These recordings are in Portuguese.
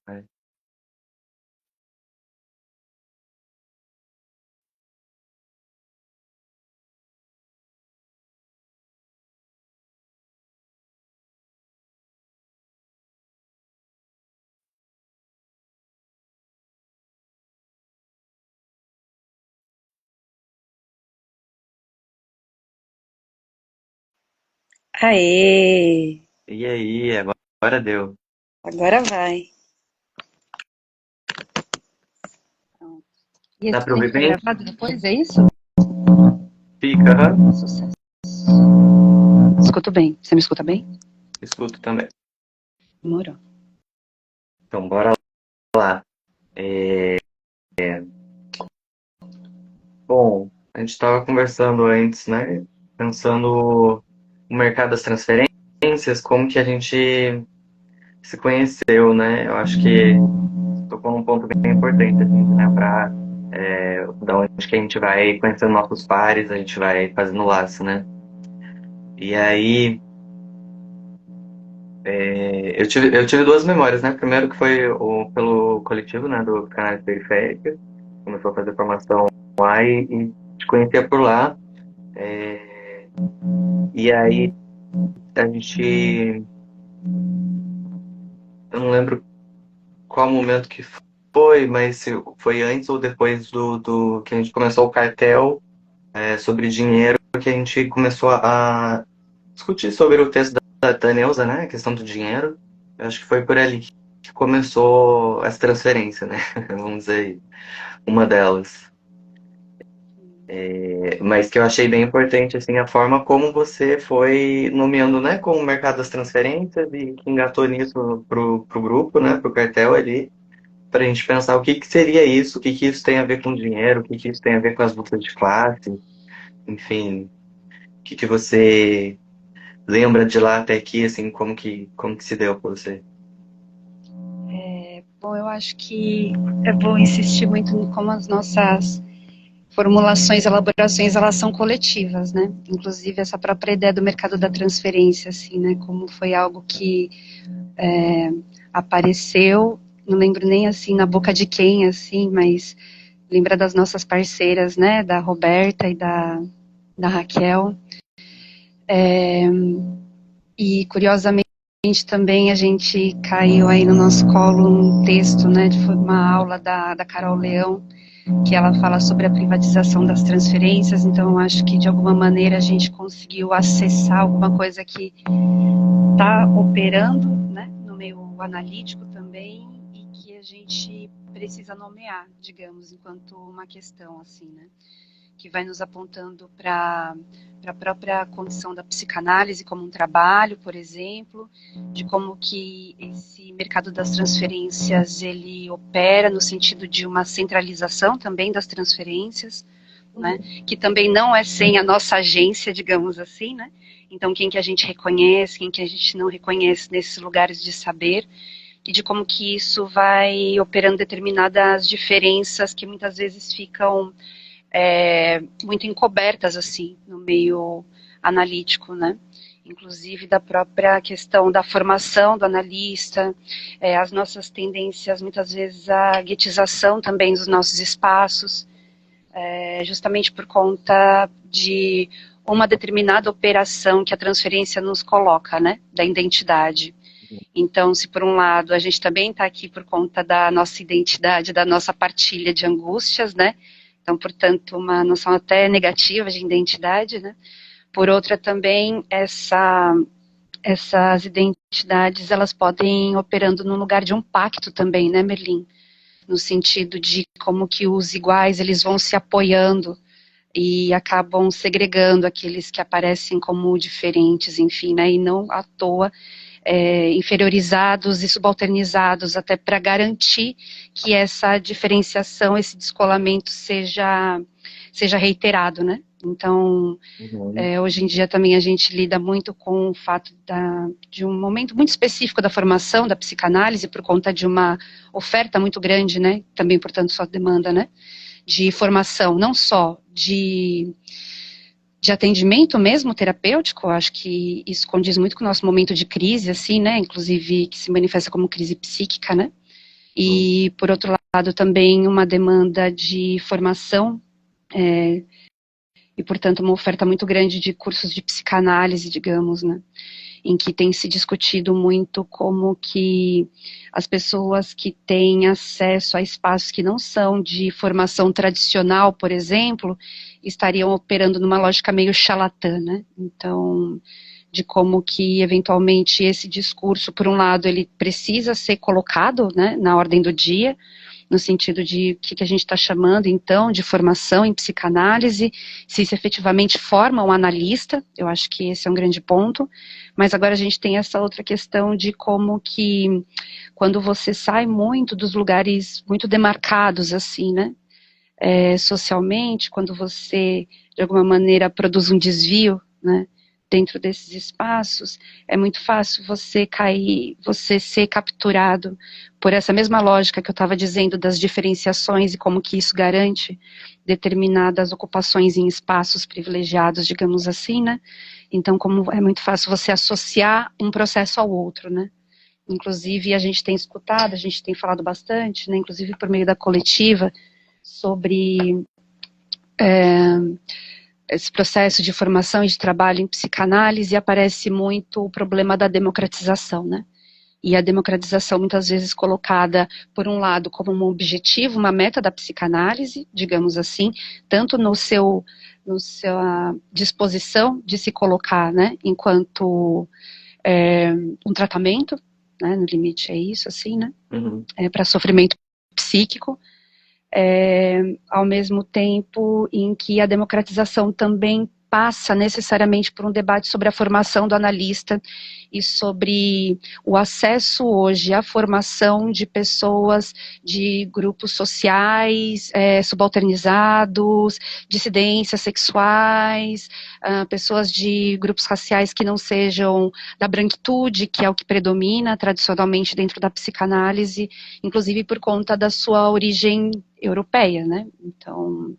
Vai. Aê! E aí, agora deu. Agora vai. E Dá esse pra também ouvir fica bem? gravado depois, é isso? Fica, aham. Sucesso. Escuto bem. Você me escuta bem? Escuto também. Demorou. Então, bora lá. É, bom, a gente estava conversando antes, né? Pensando no mercado das transferências, como que a gente se conheceu, né? Eu acho que tocou num ponto bem importante, assim, né? Para da onde que a gente vai conhecendo nossos pares, a gente vai fazendo laço, né? E aí, eu tive duas memórias, né? Primeiro que foi pelo coletivo, né? Do Canais Periféricas, começou a fazer formação lá e te conhecia por lá. E aí a gente, eu não lembro qual momento que foi, mas se foi antes ou depois do que a gente começou o cartel sobre dinheiro, que a gente começou a discutir sobre o texto da Neuza, né? A questão do dinheiro. Eu acho que foi por ali que começou essa transferência, né? Vamos dizer aí, uma delas. Mas que eu achei bem importante, assim, a forma como você foi nomeando, né, como o mercado das transferências e que engatou nisso pro grupo, né, pro cartel ali, para a gente pensar o que que seria isso, o que que isso tem a ver com dinheiro, o que que isso tem a ver com as lutas de classe, enfim, o que que você lembra de lá até aqui, assim, como que se deu para você? Bom, eu acho que é bom insistir muito em como as nossas formulações, elaborações, elas são coletivas, né? Inclusive essa própria ideia do mercado da transferência, assim, né? Como foi algo que apareceu, não lembro nem assim na boca de quem, assim, mas lembra das nossas parceiras, né? Da Roberta e da Raquel. E curiosamente também a gente caiu aí no nosso colo um texto, né? De uma aula da Carol Leão, que ela fala sobre a privatização das transferências, então eu acho que de alguma maneira a gente conseguiu acessar alguma coisa que está operando, né, no meio analítico também e que a gente precisa nomear, digamos, enquanto uma questão assim, né, que vai nos apontando para a própria condição da psicanálise como um trabalho, por exemplo, de como que esse mercado das transferências ele opera no sentido de uma centralização também das transferências, né, que também não é sem a nossa agência, digamos assim, né? Então, quem que a gente reconhece, quem que a gente não reconhece nesses lugares de saber, e de como que isso vai operando determinadas diferenças que muitas vezes ficam muito encobertas, assim, no meio analítico, né? Inclusive da própria questão da formação do analista, as nossas tendências, muitas vezes, à guetização também dos nossos espaços, justamente por conta de uma determinada operação que a transferência nos coloca, né, da identidade. Então, se por um lado a gente também está aqui por conta da nossa identidade, da nossa partilha de angústias, né, então, portanto, uma noção até negativa de identidade, né, por outra também essas identidades, elas podem operando no lugar de um pacto também, né, Merlin? No sentido de como que os iguais, eles vão se apoiando e acabam segregando aqueles que aparecem como diferentes, enfim, né, e não à toa inferiorizados e subalternizados, até para garantir que essa diferenciação, esse descolamento seja reiterado, né? Então, Uhum. hoje em dia também a gente lida muito com o fato de um momento muito específico da formação da psicanálise, por conta de uma oferta muito grande, né? Também, portanto, sua demanda, né? De formação, não só de atendimento mesmo terapêutico, acho que isso condiz muito com o nosso momento de crise, assim, né, inclusive que se manifesta como crise psíquica, né, e, por outro lado, também uma demanda de formação, e, portanto, uma oferta muito grande de cursos de psicanálise, digamos, né, em que tem se discutido muito como que as pessoas que têm acesso a espaços que não são de formação tradicional, por exemplo, estariam operando numa lógica meio charlatã, né? Então, de como que, eventualmente, esse discurso, por um lado, ele precisa ser colocado, né, na ordem do dia, no sentido de o que a gente está chamando, então, de formação em psicanálise, se isso efetivamente forma um analista, eu acho que esse é um grande ponto, mas agora a gente tem essa outra questão de como que, quando você sai muito dos lugares muito demarcados, assim, né, socialmente, quando você, de alguma maneira, produz um desvio, né, dentro desses espaços, é muito fácil você cair, você ser capturado por essa mesma lógica que eu estava dizendo das diferenciações e como que isso garante determinadas ocupações em espaços privilegiados, digamos assim, né? Então, como é muito fácil você associar um processo ao outro, né? Inclusive, a gente tem escutado, a gente tem falado bastante, né, inclusive por meio da coletiva, sobre esse processo de formação e de trabalho em psicanálise, aparece muito o problema da democratização, né? E a democratização muitas vezes colocada, por um lado, como um objetivo, uma meta da psicanálise, digamos assim, tanto no sua disposição de se colocar, né, enquanto um tratamento, né, no limite é isso, assim, né, para sofrimento psíquico, ao mesmo tempo em que a democratização também passa necessariamente por um debate sobre a formação do analista e sobre o acesso hoje à formação de pessoas de grupos sociais subalternizados, dissidências sexuais, pessoas de grupos raciais que não sejam da branquitude, que é o que predomina tradicionalmente dentro da psicanálise, inclusive por conta da sua origem europeia, né? Então,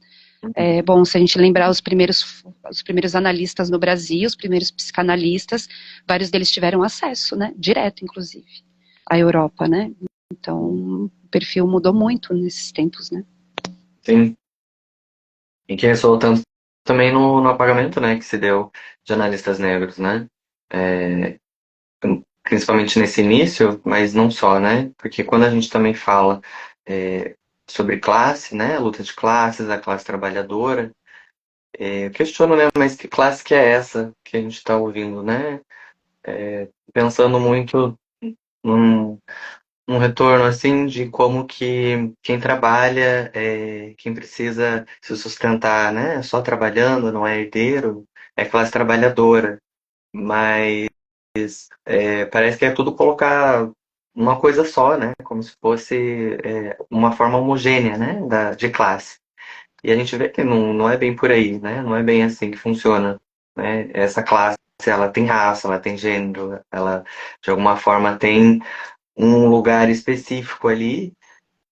é bom se a gente lembrar os primeiros analistas no Brasil, os primeiros psicanalistas, vários deles tiveram acesso, né? Direto, inclusive, à Europa, né? Então, o perfil mudou muito nesses tempos, né? Sim. E que ressoou tanto também no apagamento, né, que se deu de analistas negros, né? É, principalmente nesse início, mas não só, né? Porque quando a gente também fala sobre classe, né, luta de classes, a classe trabalhadora, eu questiono, né, mas que classe que é essa que a gente está ouvindo, né? Pensando muito num, num retorno, assim, de como que quem trabalha, quem precisa se sustentar, né, só trabalhando, não é herdeiro, é classe trabalhadora. Mas parece que é tudo colocar uma coisa só, né? Como se fosse uma forma homogênea, né? De classe. E a gente vê que não é bem por aí, né? Não é bem assim que funciona, né? Essa classe, ela tem raça, ela tem gênero, ela de alguma forma tem um lugar específico ali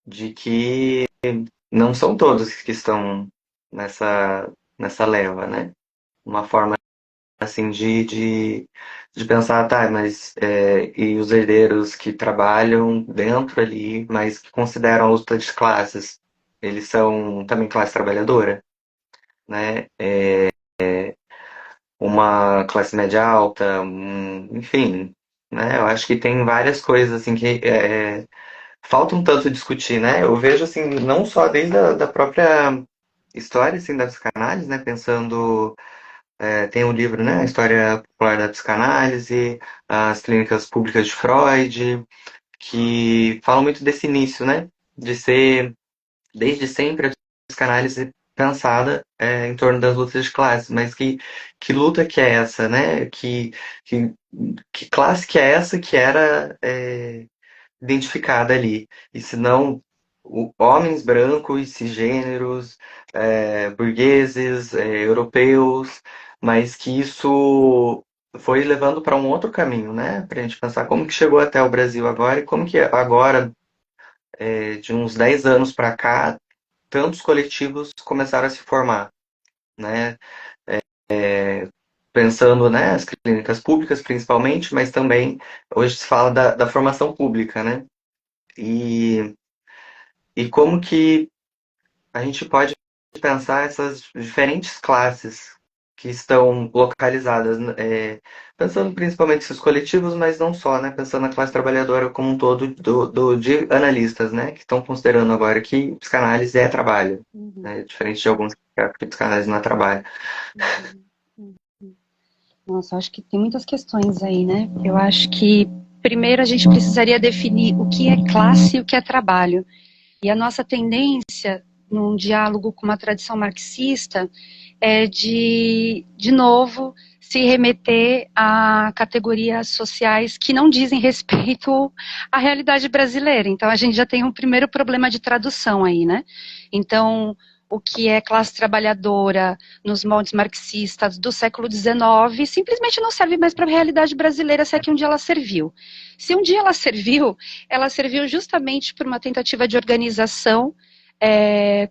de que não são todos que estão nessa leva, né? Uma forma assim de pensar, tá, mas e os herdeiros que trabalham dentro ali, mas que consideram a luta de classes, eles são também classe trabalhadora, né? Uma classe média alta, enfim, né? Eu acho que tem várias coisas assim que falta um tanto discutir, né? Eu vejo assim, não só desde a da própria história assim da psicanálise, né? Pensando tem o livro, né, a História Popular da Psicanálise, as Clínicas Públicas de Freud, que falam muito desse início, né, de ser, desde sempre, a psicanálise pensada em torno das lutas de classe, mas que luta que é essa, né, que, que classe que é essa que era identificada ali, e se não homens brancos, cisgêneros, burgueses, europeus, mas que isso foi levando para um outro caminho, né? Para a gente pensar como que chegou até o Brasil agora e como que agora, de uns 10 anos para cá, tantos coletivos começaram a se formar, né? Pensando, né, as clínicas públicas principalmente, mas também hoje se fala da formação pública, né? e, e como que a gente pode pensar essas diferentes classes que estão localizadas, pensando principalmente esses coletivos, mas não só, né? Pensando na classe trabalhadora como um todo, de analistas, né? Que estão considerando agora que psicanálise é trabalho, né? Diferente de alguns que acham que psicanálise não é trabalho. Nossa, eu acho que tem muitas questões aí, né? Eu acho que primeiro a gente precisaria definir o que é classe e o que é trabalho. E a nossa tendência, num diálogo com uma tradição marxista, é de novo, se remeter a categorias sociais que não dizem respeito à realidade brasileira. Então, a gente já tem um primeiro problema de tradução aí, né? Então, o que é classe trabalhadora nos moldes marxistas do século XIX simplesmente não serve mais para a realidade brasileira, se é que um dia ela serviu. Se um dia ela serviu justamente por uma tentativa de organização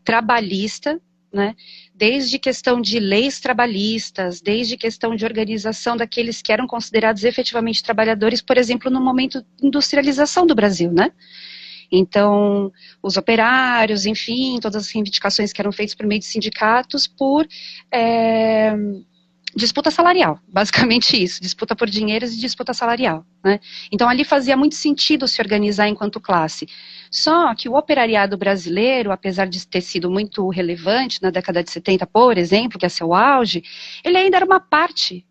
trabalhista, né? Desde questão de leis trabalhistas, desde questão de organização daqueles que eram considerados efetivamente trabalhadores, por exemplo, no momento de industrialização do Brasil, né? Então, os operários, enfim, todas as reivindicações que eram feitas por meio de sindicatos por disputa salarial, basicamente isso, disputa por dinheiros e disputa salarial, né? Então ali fazia muito sentido se organizar enquanto classe. Só que o operariado brasileiro, apesar de ter sido muito relevante na década de 70, por exemplo, que é seu auge, ele ainda era uma parte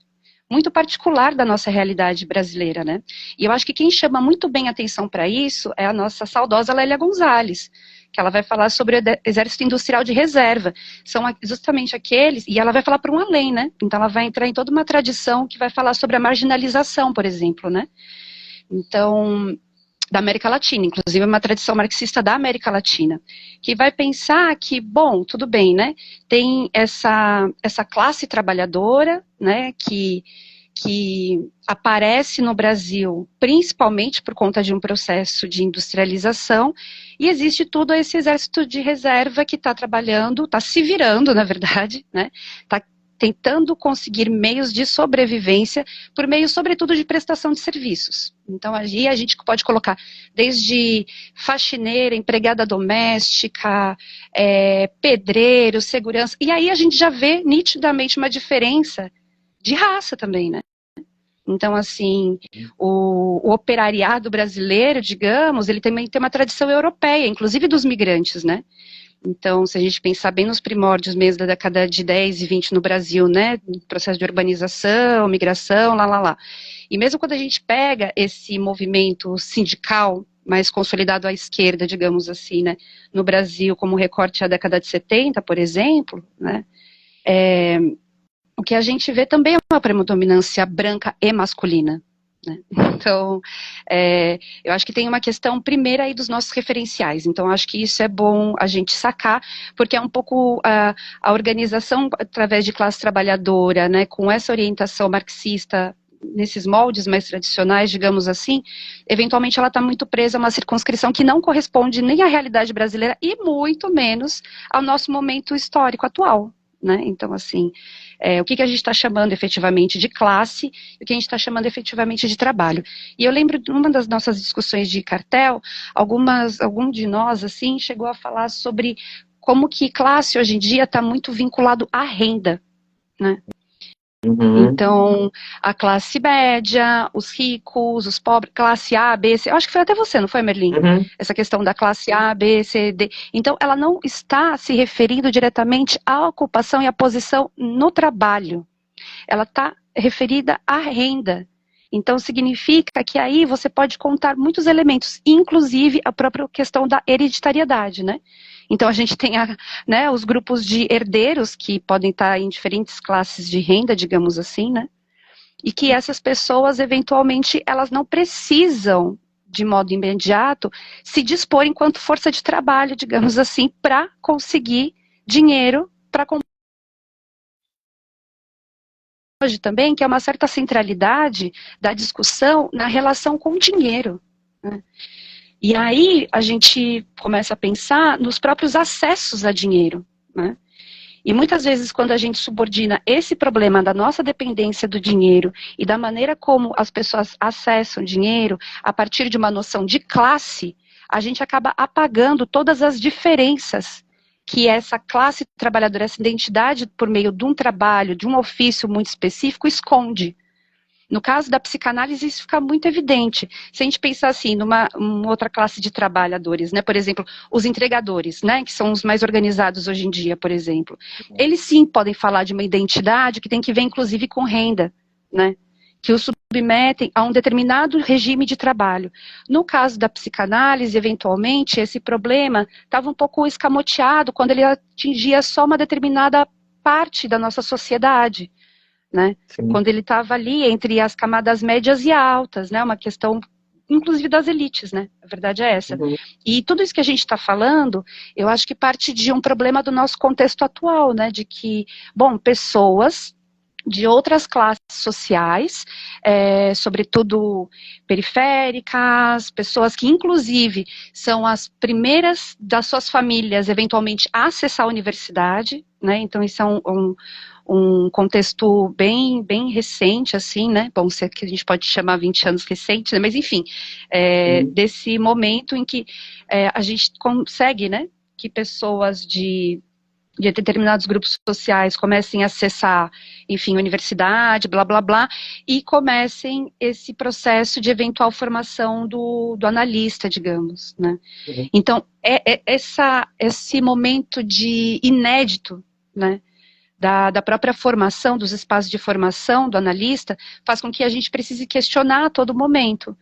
muito particular da nossa realidade brasileira, né? E eu acho que quem chama muito bem atenção para isso é a nossa saudosa Lélia Gonzalez, que ela vai falar sobre o exército industrial de reserva. São justamente aqueles, e ela vai falar para um além, né? Então ela vai entrar em toda uma tradição que vai falar sobre a marginalização, por exemplo, né? Então, da América Latina, inclusive uma tradição marxista da América Latina, que vai pensar que, bom, tudo bem, né? Tem essa classe trabalhadora, né, que aparece no Brasil principalmente por conta de um processo de industrialização, e existe todo esse exército de reserva que está trabalhando, está se virando, na verdade, né? Está tentando conseguir meios de sobrevivência por meio, sobretudo, de prestação de serviços. Então, aí a gente pode colocar desde faxineira, empregada doméstica, pedreiro, segurança, e aí a gente já vê nitidamente uma diferença de raça também, né? Então, assim, o operariado brasileiro, digamos, ele também tem uma tradição europeia, inclusive dos migrantes, né? Então, se a gente pensar bem nos primórdios mesmo da década de 10 e 20 no Brasil, né, processo de urbanização, migração, lá. E mesmo quando a gente pega esse movimento sindical mais consolidado à esquerda, digamos assim, né, no Brasil, como recorte à década de 70, por exemplo, né, o que a gente vê também é uma predominância branca e masculina. Né? Então, eu acho que tem uma questão primeira aí dos nossos referenciais, então acho que isso é bom a gente sacar, porque é um pouco a organização através de classe trabalhadora, né, com essa orientação marxista, nesses moldes mais tradicionais, digamos assim, eventualmente ela está muito presa a uma circunscrição que não corresponde nem à realidade brasileira e muito menos ao nosso momento histórico atual. Né? Então, assim, o que a gente está chamando efetivamente de classe e o que a gente está chamando efetivamente de trabalho. E eu lembro de uma das nossas discussões de cartel, algum de nós, assim, chegou a falar sobre como que classe hoje em dia está muito vinculado à renda, né? Uhum. Então, a classe média, os ricos, os pobres, classe A, B, C, eu acho que foi até você, não foi, Merlin? Uhum. Essa questão da classe A, B, C, D. Então, ela não está se referindo diretamente à ocupação e à posição no trabalho. Ela está referida à renda. Então, significa que aí você pode contar muitos elementos, inclusive a própria questão da hereditariedade, né? Então, a gente tem né, os grupos de herdeiros, que podem estar em diferentes classes de renda, digamos assim, né? E que essas pessoas, eventualmente, elas não precisam, de modo imediato, se dispor enquanto força de trabalho, digamos assim, para conseguir dinheiro para comprar. Hoje também, que é uma certa centralidade da discussão na relação com o dinheiro, né? E aí a gente começa a pensar nos próprios acessos a dinheiro, né? E muitas vezes quando a gente subordina esse problema da nossa dependência do dinheiro e da maneira como as pessoas acessam dinheiro a partir de uma noção de classe, a gente acaba apagando todas as diferenças que essa classe trabalhadora, essa identidade por meio de um trabalho, de um ofício muito específico, esconde. No caso da psicanálise, isso fica muito evidente. Se a gente pensar assim, numa outra classe de trabalhadores, né? Por exemplo, os entregadores, né? Que são os mais organizados hoje em dia, por exemplo. Eles sim podem falar de uma identidade que tem que ver, inclusive, com renda, né? Que os submetem a um determinado regime de trabalho. No caso da psicanálise, eventualmente, esse problema estava um pouco escamoteado quando ele atingia só uma determinada parte da nossa sociedade, né? Sim. Quando ele estava ali entre as camadas médias e altas, né? Uma questão, inclusive, das elites, né? A verdade é essa. Uhum. E tudo isso que a gente está falando, eu acho que parte de um problema do nosso contexto atual, né? De que, bom, pessoas de outras classes sociais, sobretudo periféricas, pessoas que, inclusive, são as primeiras das suas famílias, eventualmente, a acessar a universidade, né? Então, isso é um contexto bem, bem recente, assim, né? Bom, se é que a gente pode chamar 20 anos recente, né? Mas, enfim, Uhum. desse momento em que a gente consegue, né? Que pessoas de determinados grupos sociais comecem a acessar, enfim, universidade, blá, blá, blá, e comecem esse processo de eventual formação do analista, digamos, né? Uhum. Então, esse momento de inédito, né, da própria formação, dos espaços de formação do analista, faz com que a gente precise questionar a todo momento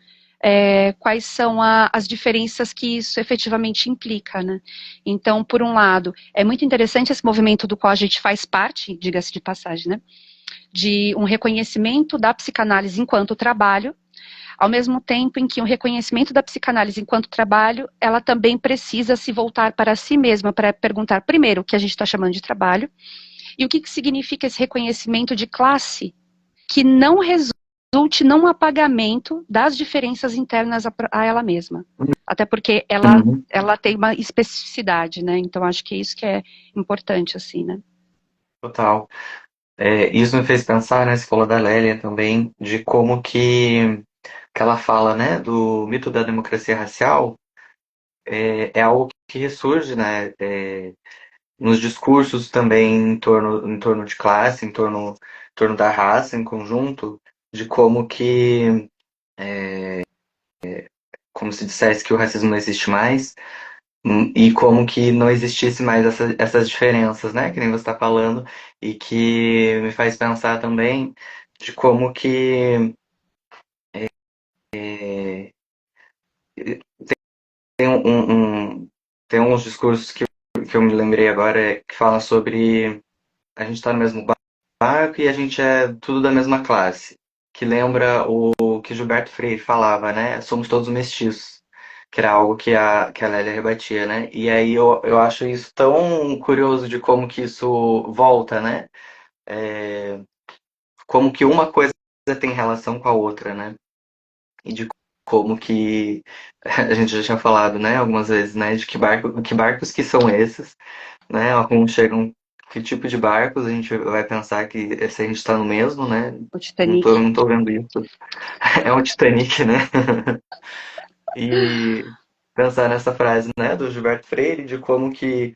quais são as diferenças que isso efetivamente implica, né? Então, por um lado, é muito interessante esse movimento do qual a gente faz parte, diga-se de passagem, né? De um reconhecimento da psicanálise enquanto trabalho, ao mesmo tempo em que o reconhecimento da psicanálise enquanto trabalho, ela também precisa se voltar para si mesma, para perguntar primeiro o que a gente está chamando de trabalho, e o que significa esse reconhecimento de classe que não resulte num apagamento das diferenças internas a ela mesma. Até porque Uhum. ela tem uma especificidade, né? Então acho que isso que é importante, assim, né? Total. Isso me fez pensar, né? Você falou da Lélia também, de como que ela fala, né? Do mito da democracia racial, é algo que ressurge, né? Nos discursos também em torno de classe, em torno da raça em conjunto, de como se dissesse que o racismo não existe mais, e como que não existisse mais essas diferenças, né, que nem você está falando, e que me faz pensar também de como que tem tem uns discursos que eu me lembrei agora que falam sobre a gente está no mesmo barco e a gente é tudo da mesma classe, que lembra o que Gilberto Freire falava, né? Somos todos mestiços, que era algo que a Lélia rebatia, né? E aí eu acho isso tão curioso de como que isso volta, né? Como que uma coisa tem relação com a outra, né? E de como que a gente já tinha falado, né, algumas vezes, né, de que barcos que são esses, né? Alguns chegam, que tipo de barcos a gente vai pensar que se a gente está no mesmo, né? O Não Titanic. tô, não tô vendo isso. É um Titanic, né? E pensar nessa frase, né, do Gilberto Freire, de como que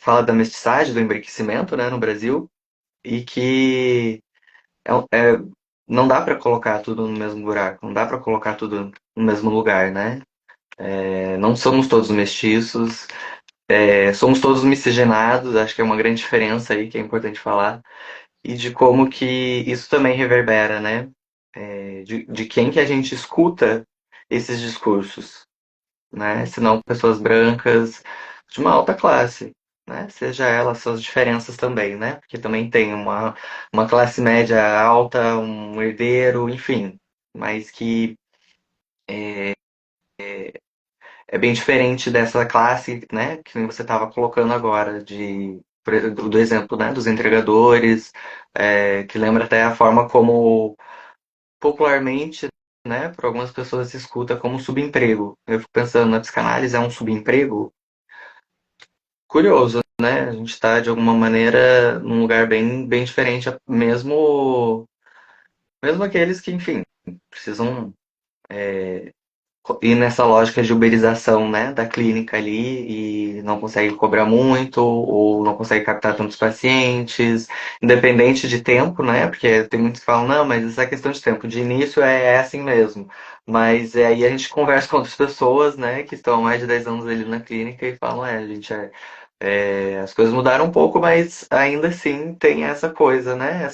fala da mestiçagem, do embranquecimento, né, no Brasil, e que é, não dá para colocar tudo no mesmo buraco, não dá para colocar tudo no mesmo lugar, né? Não somos todos mestiços, somos todos miscigenados, acho que é uma grande diferença aí que é importante falar, e de como que isso também reverbera, né? De quem que a gente escuta esses discursos, né? Se não pessoas brancas de uma alta classe, né? Seja elas suas diferenças também, né? Porque também tem uma classe média alta, um herdeiro, enfim, mas que é bem diferente dessa classe, né? Que você estava colocando agora, do exemplo, né? Dos entregadores, que lembra até a forma como popularmente, né, por algumas pessoas se escuta como subemprego. Eu fico pensando, na psicanálise é um subemprego? Curioso, né? A gente está, de alguma maneira, num lugar bem, bem diferente, mesmo aqueles que, enfim, precisam ir nessa lógica de uberização, né, da clínica ali e não consegue cobrar muito ou não consegue captar tantos pacientes, independente de tempo, né, porque tem muitos que falam, não, mas essa é questão de tempo, de início é assim mesmo. Mas aí a gente conversa com outras pessoas, né, que estão há mais de 10 anos ali na clínica e falam, gente, as coisas mudaram um pouco, mas ainda assim tem essa coisa, né,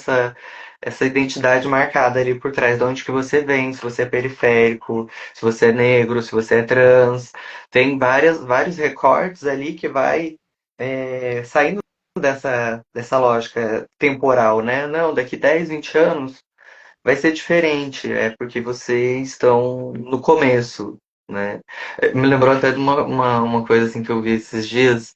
essa identidade marcada ali por trás de onde que você vem, se você é periférico, se você é negro, se você é trans. Tem vários recortes ali que vai saindo dessa lógica temporal, né? Não, daqui 10, 20 anos vai ser diferente, é porque vocês estão no começo, né? Me lembrou até de uma coisa assim que eu vi esses dias,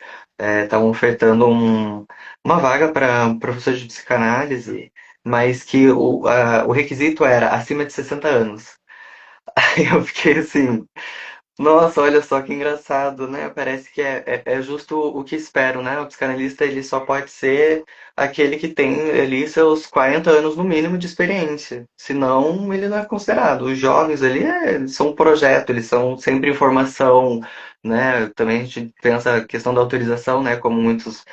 estavam ofertando uma vaga para professor de psicanálise, mas que o requisito era acima de 60 anos. Aí eu fiquei assim, nossa, olha só que engraçado, né? Parece que é justo o que espero, né? O psicanalista ele só pode ser aquele que tem ali seus 40 anos no mínimo de experiência. Senão, ele não é considerado. Os jovens ali eles são um projeto, eles são sempre informação, né? Também a gente pensa a questão da autorização, né? Como muitos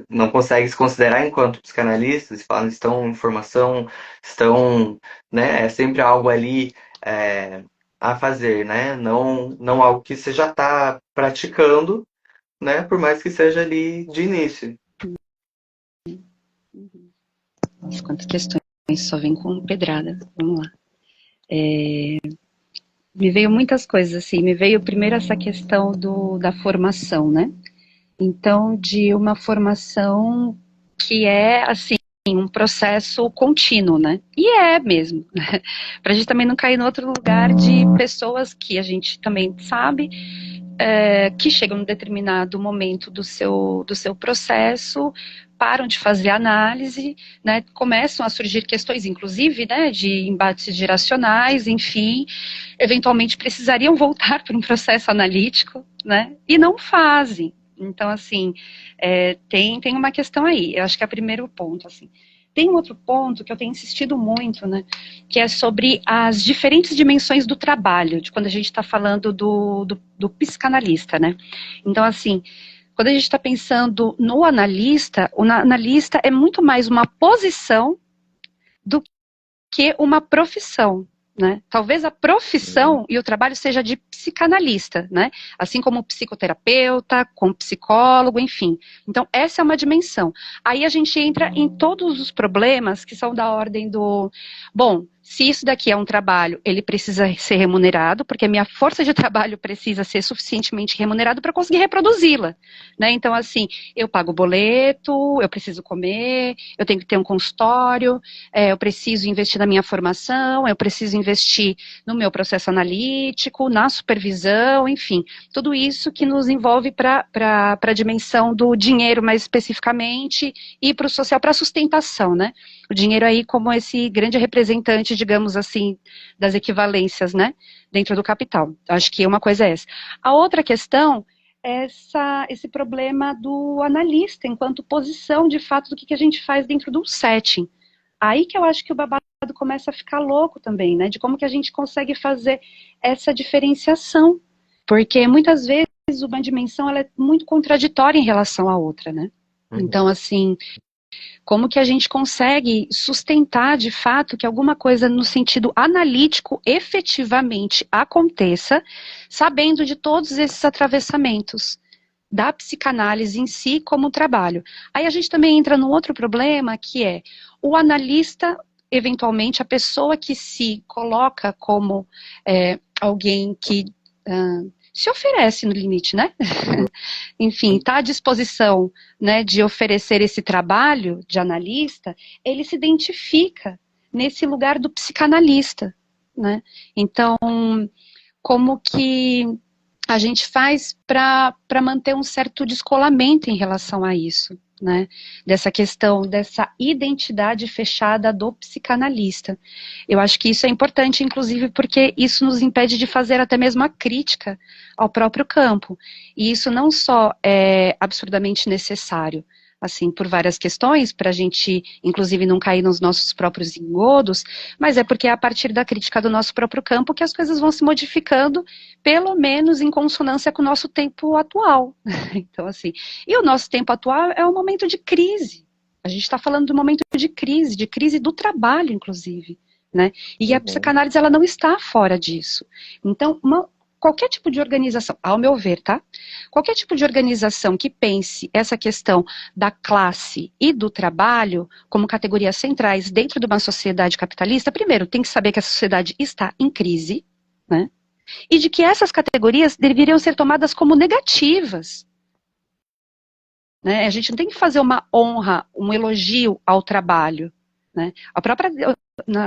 não conseguem se considerar enquanto psicanalistas, falam estão em formação, estão, né? É sempre algo ali. é, a fazer, né? Não algo que você já está praticando, né? Por mais que seja ali de início. Nossa, quantas questões, só vem com pedrada. Vamos lá. Me veio muitas coisas, assim. Me veio primeiro essa questão da formação, né? Então, de uma formação que é, assim, um processo contínuo, né? E é mesmo, né? Para a gente também não cair no outro lugar de pessoas que a gente também sabe que chegam num determinado momento do seu processo, param de fazer análise, né, começam a surgir questões, inclusive, né, de embates geracionais, enfim, eventualmente precisariam voltar para um processo analítico, né, e não fazem. Então, assim, tem uma questão aí. Eu acho que é o primeiro ponto, assim. Tem um outro ponto que eu tenho insistido muito, né, que é sobre as diferentes dimensões do trabalho, de quando a gente está falando do psicanalista, né. Então, assim, quando a gente está pensando no analista, o analista é muito mais uma posição do que uma profissão, né? Talvez a profissão e o trabalho seja de psicanalista, né? Assim como psicoterapeuta, como psicólogo, enfim. Então, essa é uma dimensão. Aí a gente entra em todos os problemas que são da ordem do... Bom, se isso daqui é um trabalho, ele precisa ser remunerado, porque a minha força de trabalho precisa ser suficientemente remunerado para conseguir reproduzi-la, né? Então, assim, eu pago boleto, eu preciso comer, eu tenho que ter um consultório, eu preciso investir na minha formação, eu preciso investir no meu processo analítico, na supervisão, enfim, tudo isso que nos envolve para a dimensão do dinheiro mais especificamente e para o social, para a sustentação, né? O dinheiro aí como esse grande representante, digamos assim, das equivalências, né, dentro do capital. Acho que uma coisa é essa. A outra questão é esse problema do analista, enquanto posição, de fato, do que a gente faz dentro de um setting. Aí que eu acho que o babado começa a ficar louco também, né, de como que a gente consegue fazer essa diferenciação, porque muitas vezes uma dimensão ela é muito contraditória em relação à outra, né. Então, assim, como que a gente consegue sustentar de fato que alguma coisa no sentido analítico efetivamente aconteça, sabendo de todos esses atravessamentos da psicanálise em si como trabalho. Aí a gente também entra num outro problema que é o analista, eventualmente a pessoa que se coloca como alguém que se oferece no limite, né? Enfim, está à disposição, né, de oferecer esse trabalho de analista, ele se identifica nesse lugar do psicanalista, né? Então, como que a gente faz para manter um certo descolamento em relação a isso, né? Dessa questão, dessa identidade fechada do psicanalista. Eu acho que isso é importante, inclusive, porque isso nos impede de fazer até mesmo a crítica ao próprio campo. E isso não só é absurdamente necessário, assim, por várias questões, para a gente, inclusive, não cair nos nossos próprios engodos, mas é porque é a partir da crítica do nosso próprio campo que as coisas vão se modificando, pelo menos em consonância com o nosso tempo atual. Então, assim, e o nosso tempo atual é um momento de crise. A gente está falando de um momento de crise do trabalho, inclusive, né? E a psicanálise, ela não está fora disso. Então, qualquer tipo de organização, ao meu ver, tá? Qualquer tipo de organização que pense essa questão da classe e do trabalho como categorias centrais dentro de uma sociedade capitalista, primeiro, tem que saber que a sociedade está em crise, né? E de que essas categorias deveriam ser tomadas como negativas. Né? A gente não tem que fazer uma honra, um elogio ao trabalho. Né? A própria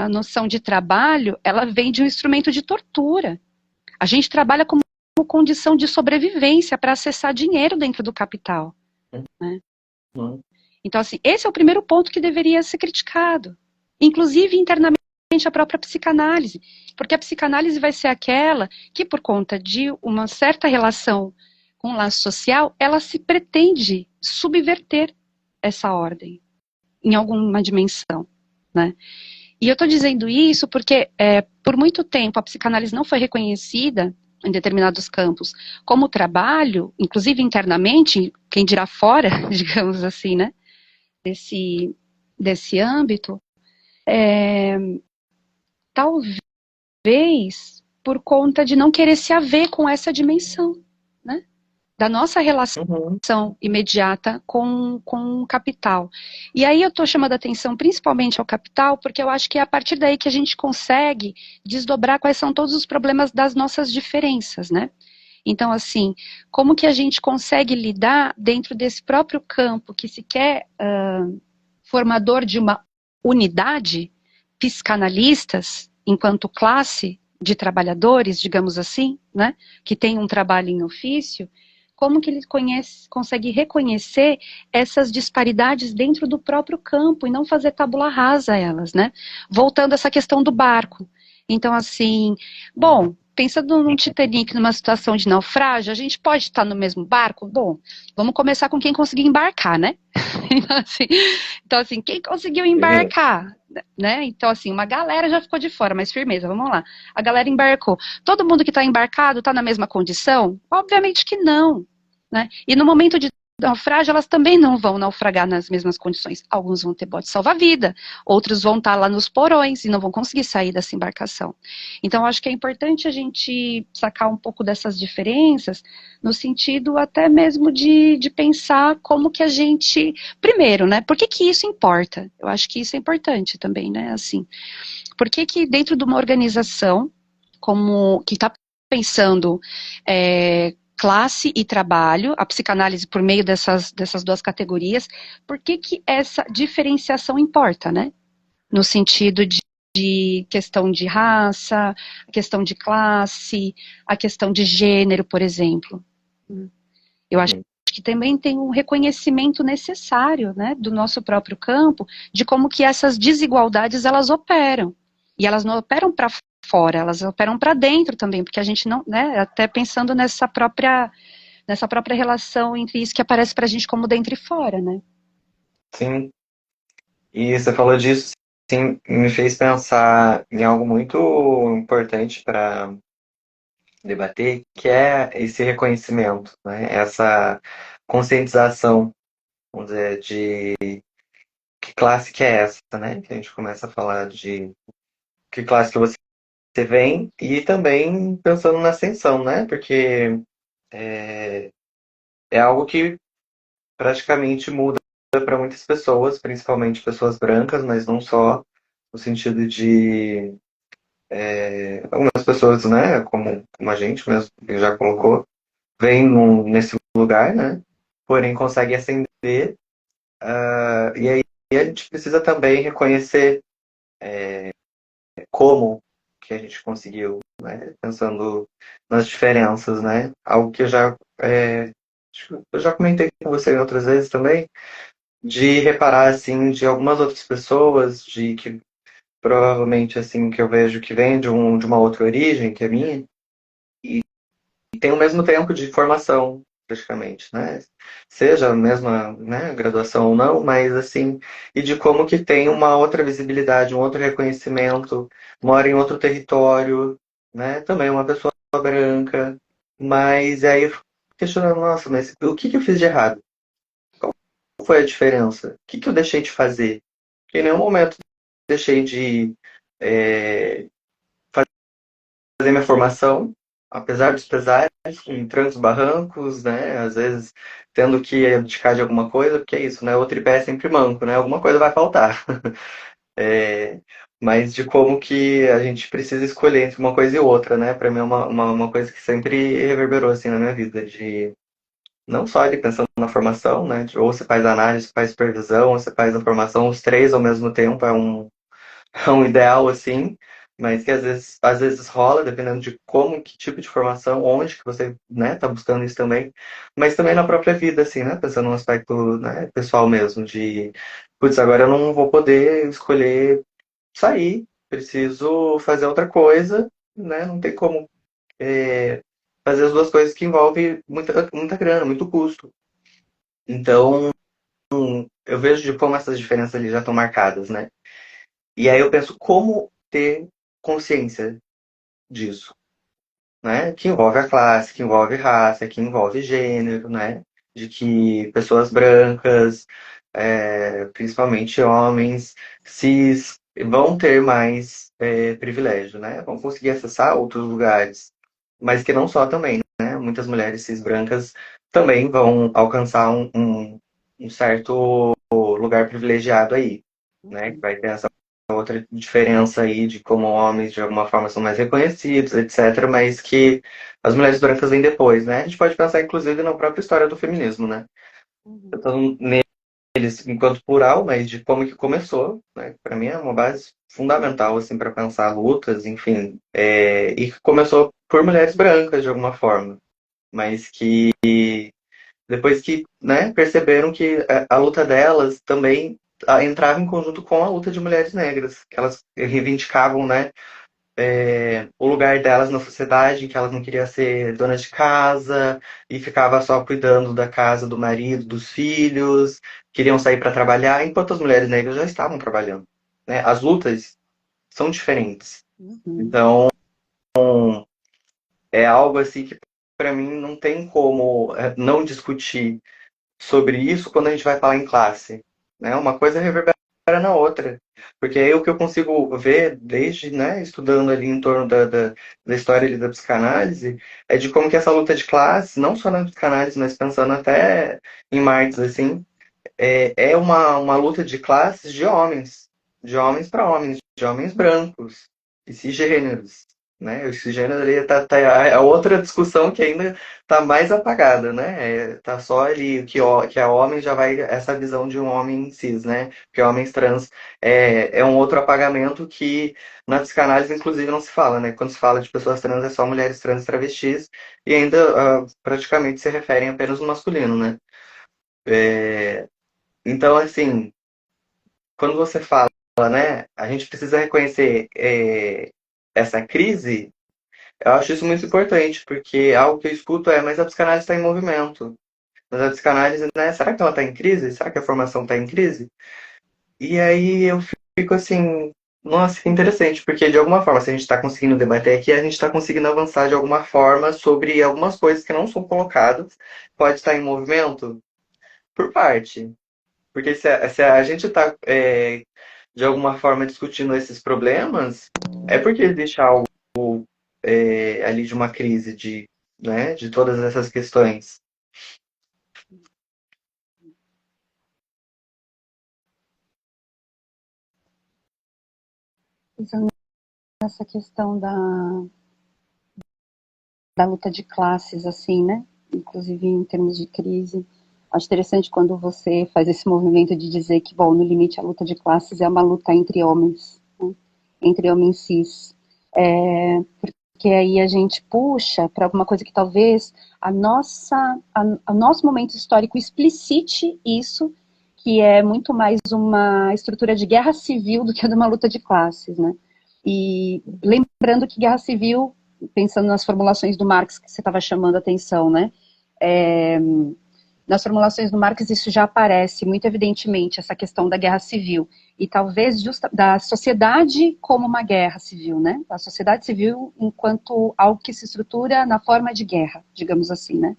noção de trabalho, ela vem de um instrumento de tortura. A gente trabalha como condição de sobrevivência para acessar dinheiro dentro do capital. Né? Então, assim, esse é o primeiro ponto que deveria ser criticado. Inclusive, internamente, a própria psicanálise. Porque a psicanálise vai ser aquela que, por conta de uma certa relação com o laço social, ela se pretende subverter essa ordem em alguma dimensão, né? E eu estou dizendo isso porque, por muito tempo, a psicanálise não foi reconhecida em determinados campos como trabalho, inclusive internamente, quem dirá fora, digamos assim, né? Desse âmbito, talvez por conta de não querer se haver com essa dimensão, né? Da nossa relação imediata com o capital. E aí eu estou chamando a atenção principalmente ao capital, porque eu acho que é a partir daí que a gente consegue desdobrar quais são todos os problemas das nossas diferenças, né? Então, assim, como que a gente consegue lidar dentro desse próprio campo que se quer formador de uma unidade, psicanalistas, enquanto classe de trabalhadores, digamos assim, né, que tem um trabalho em ofício, como que ele consegue reconhecer essas disparidades dentro do próprio campo e não fazer tabula rasa a elas, né? Voltando a essa questão do barco. Então, assim, bom, pensando num Titanic, numa situação de naufrágio, a gente pode estar no mesmo barco? Bom, vamos começar com quem conseguir embarcar, né? Então, assim, quem conseguiu embarcar, né? Então, assim, uma galera já ficou de fora, mas firmeza, vamos lá. A galera embarcou. Todo mundo que está embarcado está na mesma condição? Obviamente que não, né? E no momento de naufrágio, elas também não vão naufragar nas mesmas condições. Alguns vão ter bote salva-vida, outros vão estar lá nos porões e não vão conseguir sair dessa embarcação. Então, acho que é importante a gente sacar um pouco dessas diferenças, no sentido até mesmo de pensar como que a gente... Primeiro, né, por que isso importa? Eu acho que isso é importante também, né, assim. Por que dentro de uma organização como que está pensando classe e trabalho, a psicanálise por meio dessas duas categorias, por que essa diferenciação importa, né? No sentido de questão de raça, questão de classe, a questão de gênero, por exemplo. Eu acho que também tem um reconhecimento necessário, né, do nosso próprio campo, de como que essas desigualdades, elas operam. E elas não operam para fora, elas operam para dentro também, porque a gente não, né, até pensando nessa própria relação entre isso que aparece para a gente como dentro e fora, né? Sim. E você falou disso, sim, me fez pensar em algo muito importante para debater, que é esse reconhecimento, né? Essa conscientização, vamos dizer, de que classe que é essa, né? Que a gente começa a falar de que classe que você vem e também pensando na ascensão, né? Porque é algo que praticamente muda para muitas pessoas, principalmente pessoas brancas, mas não só, no sentido de algumas pessoas, né, como a gente mesmo que já colocou, vem nesse lugar, né? Porém consegue ascender, e aí a gente precisa também reconhecer como que a gente conseguiu, né? Pensando nas diferenças, né? Algo que eu já comentei com você outras vezes também, de reparar assim de algumas outras pessoas, de que provavelmente assim que eu vejo que vem de uma outra origem que a minha e tem o mesmo tempo de formação, praticamente, né? Seja a mesma, né, graduação ou não, mas assim, e de como que tem uma outra visibilidade, um outro reconhecimento, mora em outro território, né? Também uma pessoa branca, mas aí eu fico questionando, nossa, mas o que que eu fiz de errado? Qual foi a diferença? O que que eu deixei de fazer? Porque em nenhum momento eu deixei de é, fazer minha formação, apesar dos pesares, em trancos barrancos, né? Às vezes tendo que abdicar de alguma coisa, porque é isso, né? O tripé é sempre manco, né? Alguma coisa vai faltar. É, mas de como que a gente precisa escolher entre uma coisa e outra, né? Para mim é uma coisa que sempre reverberou assim na minha vida, de não só ele pensando na formação, né? Ou você faz análise, você faz supervisão, ou você faz a formação, os três ao mesmo tempo é um ideal assim, mas que às vezes rola, dependendo de como, que tipo de formação, onde que você, né, tá buscando isso também, mas também na própria vida, assim, né? Pensando no aspecto, né, pessoal mesmo, de, putz, agora eu não vou poder escolher sair, preciso fazer outra coisa, né? Não tem como fazer as duas coisas que envolvem muita grana, muito custo. Então, eu vejo de como essas diferenças ali já estão marcadas, né? E aí eu penso como ter consciência disso, né? Que envolve a classe, que envolve raça, que envolve gênero, né? De que pessoas brancas, principalmente homens, cis, vão ter mais privilégio, né? Vão conseguir acessar outros lugares, mas que não só também, né? Muitas mulheres cis brancas também vão alcançar um certo lugar privilegiado aí, né? Que vai ter essa outra diferença aí de como homens de alguma forma são mais reconhecidos, etc., mas que as mulheres brancas vêm depois, né? A gente pode pensar, inclusive, na própria história do feminismo, né? Então, neles enquanto plural, mas de como que começou, né? Para mim é uma base fundamental, assim, para pensar lutas, enfim, e que começou por mulheres brancas, de alguma forma, mas que depois que, né, perceberam que a luta delas também entrava em conjunto com a luta de mulheres negras, que elas reivindicavam, né, o lugar delas na sociedade, que elas não queriam ser donas de casa e ficava só cuidando da casa do marido, dos filhos, queriam sair para trabalhar, enquanto as mulheres negras já estavam trabalhando, né? As lutas são diferentes. Uhum. Então, é algo assim que para mim não tem como não discutir sobre isso quando a gente vai falar em classe, né? Uma coisa reverbera na outra, porque aí o que eu consigo ver desde, né, estudando ali em torno da história ali da psicanálise, é de como que essa luta de classe, não só na psicanálise, mas pensando até em Marx, assim, é uma luta de classes de homens para homens, de homens brancos e cisgêneros, né? O cisgênero ali é outra discussão que ainda tá mais apagada, né? Tá só ali que é homem já vai essa visão de um homem cis, né? Que homens trans é um outro apagamento que na psicanálise inclusive não se fala, né? Quando se fala de pessoas trans é só mulheres trans e travestis e ainda praticamente se referem apenas no masculino, né? Então, assim, quando você fala, né, a gente precisa reconhecer essa crise, eu acho isso muito importante, porque algo que eu escuto mas a psicanálise está em movimento. Mas a psicanálise, né, será que ela está em crise? Será que a formação está em crise? E aí eu fico assim, nossa, que interessante, porque de alguma forma, se a gente está conseguindo debater aqui, a gente está conseguindo avançar de alguma forma sobre algumas coisas que não são colocadas, pode estar em movimento por parte. Porque se a gente está, de alguma forma, discutindo esses problemas, é porque existe algo ali de uma crise né, de todas essas questões. Pensando nessa questão da luta de classes, assim, né? Inclusive em termos de crise. Acho interessante quando você faz esse movimento de dizer que, bom, no limite a luta de classes é uma luta entre homens, né? Entre homens cis. Porque aí a gente puxa para alguma coisa que talvez o nosso momento histórico explicite isso, que é muito mais uma estrutura de guerra civil do que de uma luta de classes, né? E lembrando que guerra civil, pensando nas formulações do Marx que você estava chamando a atenção, né? nas formulações do Marx isso já aparece muito evidentemente, essa questão da guerra civil, e talvez da sociedade como uma guerra civil, né? A sociedade civil enquanto algo que se estrutura na forma de guerra, digamos assim, né?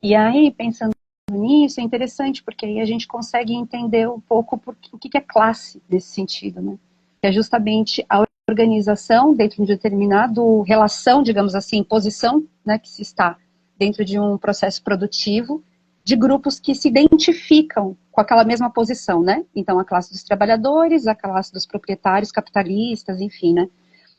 E aí, pensando nisso, é interessante, porque aí a gente consegue entender um pouco o que é classe nesse sentido, né? Que é justamente a organização dentro de um determinado relação, digamos assim, posição, né, que se está dentro de um processo produtivo, de grupos que se identificam com aquela mesma posição, né? Então, a classe dos trabalhadores, a classe dos proprietários, capitalistas, enfim, né?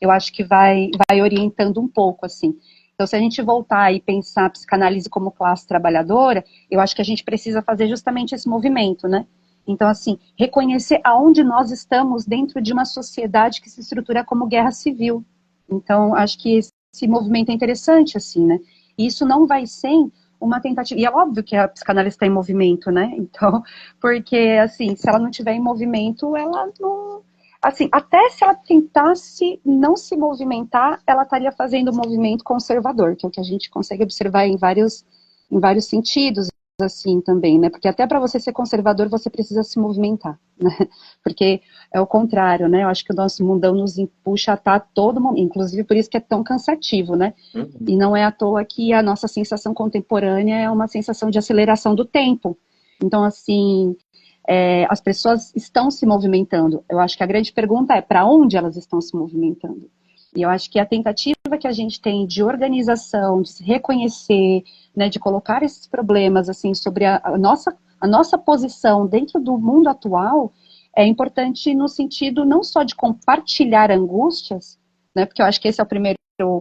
Eu acho que vai orientando um pouco, assim. Então, se a gente voltar e pensar a psicanálise como classe trabalhadora, eu acho que a gente precisa fazer justamente esse movimento, né? Então, assim, reconhecer aonde nós estamos dentro de uma sociedade que se estrutura como guerra civil. Então, acho que esse movimento é interessante, assim, né? E isso não vai ser uma tentativa, e é óbvio que a psicanálise está em movimento, né? Então, porque, assim, se ela não estiver em movimento, ela não... Assim, até se ela tentasse não se movimentar, ela estaria fazendo um movimento conservador, que é o que a gente consegue observar em vários sentidos, assim, também, né? Porque até para você ser conservador, você precisa se movimentar, né? Porque é o contrário, né? Eu acho que o nosso mundão nos puxa a estar todo momento, inclusive por isso que é tão cansativo, né? Uhum. E não é à toa que a nossa sensação contemporânea é uma sensação de aceleração do tempo. Então, assim, as pessoas estão se movimentando. Eu acho que a grande pergunta é para onde elas estão se movimentando. E eu acho que a tentativa que a gente tem de organização, de se reconhecer, né, de colocar esses problemas assim sobre a nossa posição dentro do mundo atual é importante no sentido não só de compartilhar angústias, né, porque eu acho que esse é o primeiro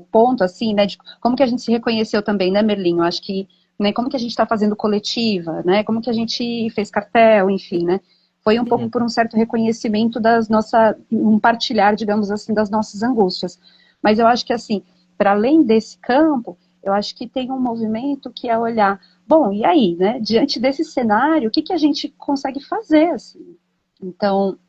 ponto, assim, né, de como que a gente se reconheceu também, né, Merlin? Eu acho que, né, como que a gente está fazendo coletiva, né, como que a gente fez cartel, enfim, né, foi um pouco por um certo reconhecimento um partilhar, digamos assim, das nossas angústias. Mas eu acho que, assim, para além desse campo, eu acho que tem um movimento que é olhar, bom, e aí, né, diante desse cenário, o que a gente consegue fazer, assim? Então,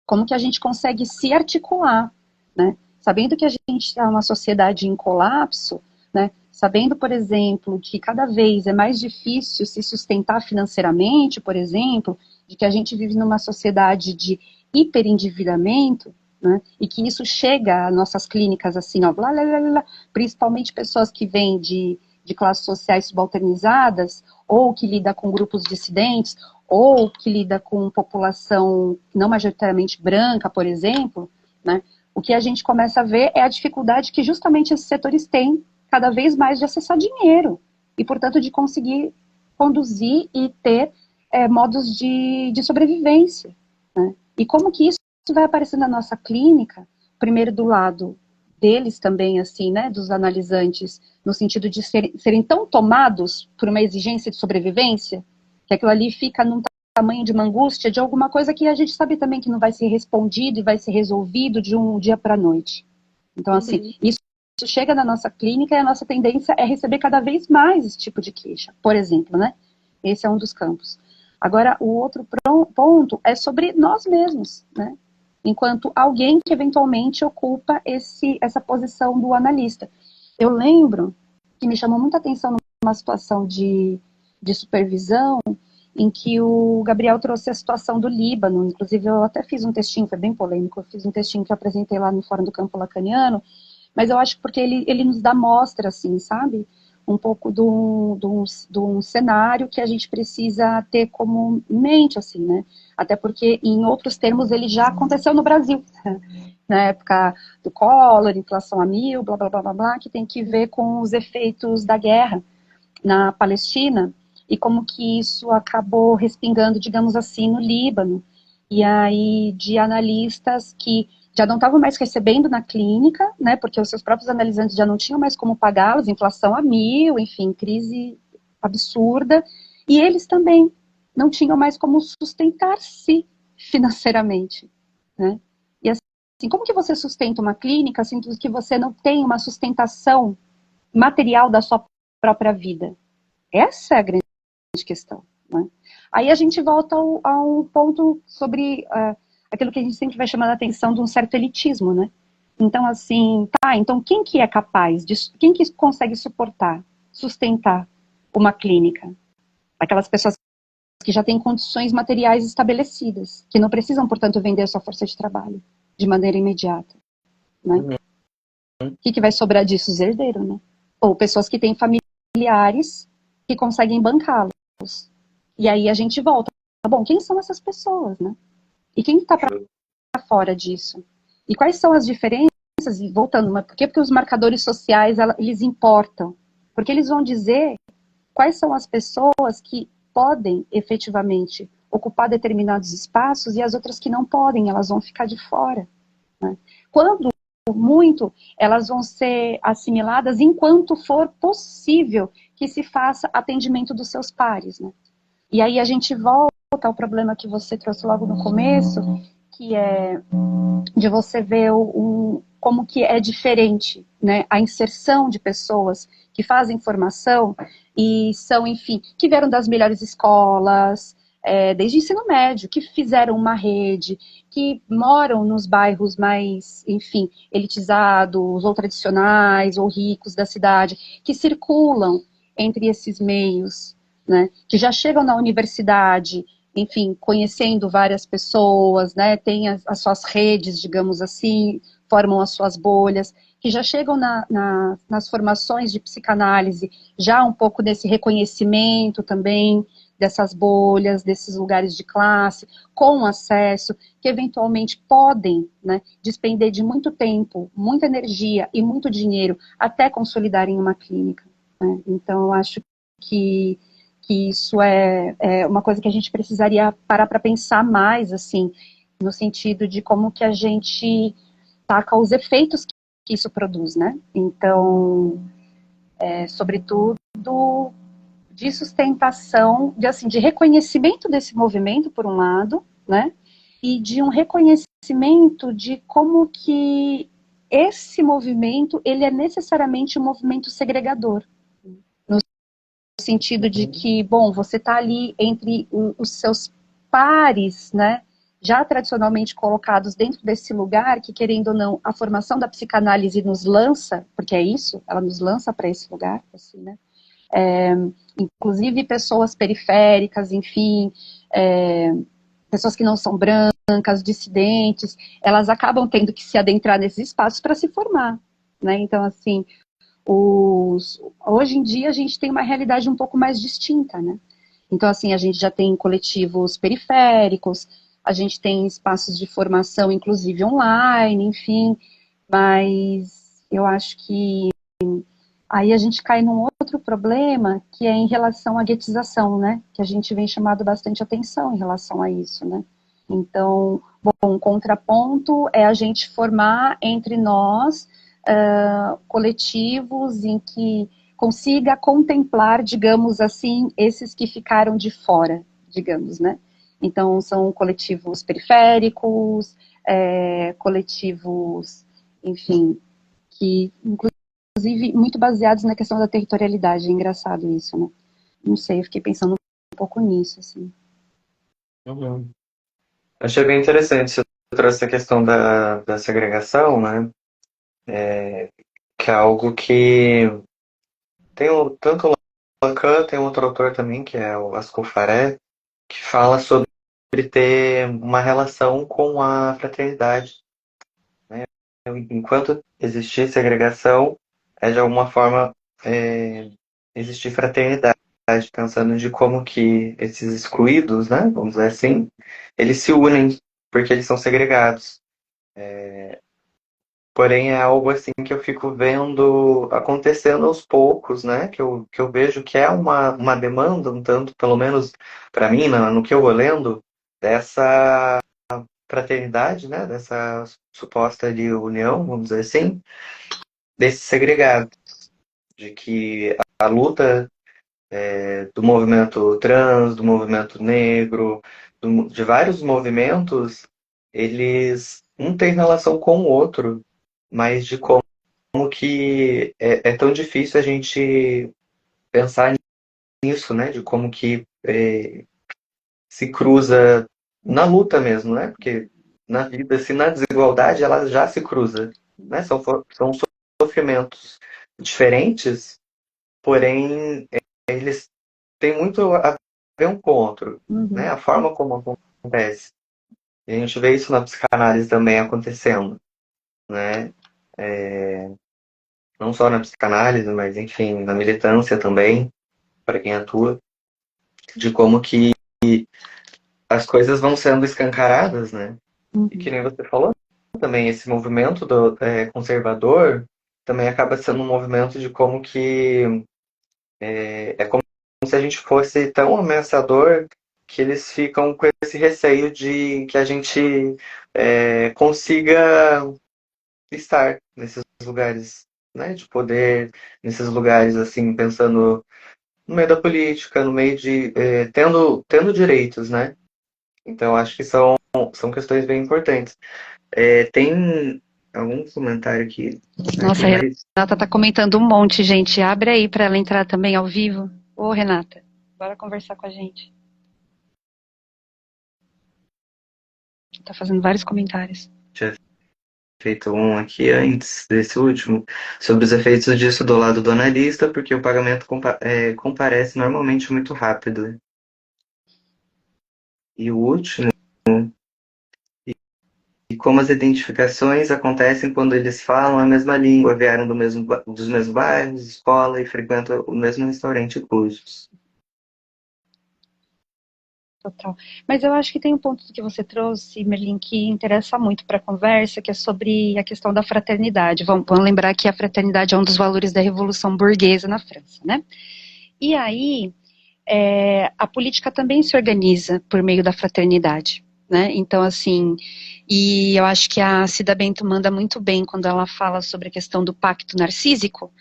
como que a gente consegue se articular, né? Sabendo que a gente está numa sociedade em colapso, né? Sabendo, por exemplo, que cada vez é mais difícil se sustentar financeiramente, por exemplo, de que a gente vive numa sociedade de hiperendividamento, né? E que isso chega às nossas clínicas assim, ó, blá, blá, blá, blá, principalmente pessoas que vêm de classes sociais subalternizadas, ou que lida com grupos dissidentes, ou que lida com população não majoritariamente branca, por exemplo, né? O que a gente começa a ver é a dificuldade que justamente esses setores têm cada vez mais de acessar dinheiro e, portanto, de conseguir conduzir e ter modos de sobrevivência, né? E como que isso vai aparecer na nossa clínica, primeiro do lado deles também, assim, né, dos analisantes, no sentido de serem tão tomados por uma exigência de sobrevivência, que aquilo ali fica num tamanho de uma angústia, de alguma coisa que a gente sabe também que não vai ser respondido e vai ser resolvido de um dia para a noite. Então, assim, isso chega na nossa clínica e a nossa tendência é receber cada vez mais esse tipo de queixa, por exemplo, né? Esse é um dos campos. Agora, o outro ponto é sobre nós mesmos, né? Enquanto alguém que eventualmente ocupa essa posição do analista. Eu lembro que me chamou muita atenção numa situação de supervisão, em que o Gabriel trouxe a situação do Líbano. Inclusive, eu até fiz um textinho, foi bem polêmico, eu fiz um textinho que eu apresentei lá no Fórum do Campo Lacaniano, mas eu acho que porque ele nos dá mostra, assim, sabe? Um pouco de um cenário que a gente precisa ter como mente, assim, né? Até porque, em outros termos, ele já aconteceu no Brasil, na época do Collor, inflação a mil, blá, blá, blá, blá, blá, que tem que ver com os efeitos da guerra na Palestina, e como que isso acabou respingando, digamos assim, no Líbano. E aí, de analistas que já não estavam mais recebendo na clínica, né, porque os seus próprios analisantes já não tinham mais como pagá-los, inflação a mil, enfim, crise absurda, e eles também não tinham mais como sustentar-se financeiramente, né. E assim, como que você sustenta uma clínica, sendo que você não tem uma sustentação material da sua própria vida? Essa é a grande questão, né? Aí a gente volta a um ponto sobre aquilo que a gente sempre vai chamar a atenção de um certo elitismo, né? Então, assim, então quem que é capaz, quem que consegue suportar, sustentar, uma clínica. Aquelas pessoas que já têm condições materiais estabelecidas, que não precisam, portanto, vender sua força de trabalho de maneira imediata, né? O que vai sobrar disso? Os herdeiros, né? Ou pessoas que têm familiares que conseguem bancá-los. E aí a gente volta. Tá bom, quem são essas pessoas, né? E quem está para fora disso? E quais são as diferenças? E voltando, mas por que? Porque os marcadores sociais, eles importam. Porque eles vão dizer quais são as pessoas que podem efetivamente ocupar determinados espaços e as outras que não podem, elas vão ficar de fora, né? Quando muito, elas vão ser assimiladas enquanto for possível que se faça atendimento dos seus pares, né? E aí a gente volta ao problema que você trouxe logo no começo, que é de você ver como que é diferente, né, a inserção de pessoas que fazem formação e são, enfim, que vieram das melhores escolas, desde ensino médio, que fizeram uma rede, que moram nos bairros mais, enfim, elitizados, ou tradicionais, ou ricos da cidade, que circulam entre esses meios, né, que já chegam na universidade, enfim, conhecendo várias pessoas, né, tem as suas redes, digamos assim, formam as suas bolhas, que já chegam nas formações de psicanálise, já um pouco desse reconhecimento também, dessas bolhas, desses lugares de classe, com acesso, que eventualmente podem, né, despender de muito tempo, muita energia e muito dinheiro, até consolidarem uma clínica, né? Então, eu acho que isso é uma coisa que a gente precisaria parar para pensar mais, assim, no sentido de como que a gente taca os efeitos que isso produz, né? Então, sobretudo, de sustentação, de reconhecimento desse movimento, por um lado, né? E de um reconhecimento de como que esse movimento, ele é necessariamente um movimento segregador, no sentido de que, bom, você está ali entre os seus pares, né, já tradicionalmente colocados dentro desse lugar, que querendo ou não, a formação da psicanálise nos lança, porque é isso, ela nos lança para esse lugar, assim, né, inclusive pessoas periféricas, enfim, pessoas que não são brancas, dissidentes, elas acabam tendo que se adentrar nesses espaços para se formar, né, então, assim, hoje em dia a gente tem uma realidade um pouco mais distinta, né? Então, assim, a gente já tem coletivos periféricos, a gente tem espaços de formação, inclusive online, enfim, mas eu acho que aí a gente cai num outro problema, que é em relação à guetização, né? Que a gente vem chamando bastante atenção em relação a isso, né? Então, bom, um contraponto é a gente formar entre nós coletivos em que consiga contemplar, digamos assim, esses que ficaram de fora, digamos, né? Então, são coletivos periféricos, coletivos, enfim, que, inclusive, muito baseados na questão da territorialidade. É engraçado isso, né? Não sei, eu fiquei pensando um pouco nisso, assim. Uhum. Achei bem interessante você trouxe a questão da segregação, né? Que é algo que tem tanto o Lacan, tem outro autor também, que é o Ascough Faré, que fala sobre ter uma relação com a fraternidade, né? Enquanto existir segregação, de alguma forma existir fraternidade, pensando de como que esses excluídos, né, vamos dizer assim, eles se unem porque eles são segregados. Porém, é algo assim que eu fico vendo acontecendo aos poucos, né? Que eu vejo que é uma demanda, um tanto, pelo menos para mim, no que eu vou lendo, dessa fraternidade, né? Dessa suposta ali, união, vamos dizer assim, desses segregados. De que a luta do movimento trans, do movimento negro, de vários movimentos, eles um tem relação com o outro, mas de como que é tão difícil a gente pensar nisso, né? De como que se cruza na luta mesmo, né? Porque na vida, assim, na desigualdade, ela já se cruza, né? São sofrimentos diferentes, porém eles têm muito a ver um com o outro, né? Uhum. A forma como acontece. E a gente vê isso na psicanálise também acontecendo, né? Não só na psicanálise, mas enfim, na militância também, para quem atua, de como que as coisas vão sendo escancaradas, né? E que Uhum. nem você falou também, esse movimento conservador também acaba sendo um movimento de como que é como se a gente fosse tão ameaçador que eles ficam com esse receio de que a gente consiga estar nesses lugares, né, de poder, nesses lugares assim, pensando no meio da política, no meio de tendo direitos, né? Então acho que são questões bem importantes. Tem algum comentário Nossa, aqui, a mas Renata tá comentando um monte, gente. Abre aí para ela entrar também ao vivo. Ô, Renata, bora conversar com a gente. Tá fazendo vários comentários. tinha feito um aqui antes desse último, sobre os efeitos disso do lado do analista, porque o pagamento comparece normalmente muito rápido. E o último, e como as identificações acontecem quando eles falam a mesma língua, vieram dos mesmos bairros, escola e frequentam o mesmo restaurante cujos. Total. Mas eu acho que tem um ponto que você trouxe, Merlin, que interessa muito para a conversa, que é sobre a questão da fraternidade. Vamos lembrar que a fraternidade é um dos valores da Revolução Burguesa na França, né? E aí, a política também se organiza por meio da fraternidade, né? Então, assim, e eu acho que a Cida Bento manda muito bem quando ela fala sobre a questão do pacto narcísico,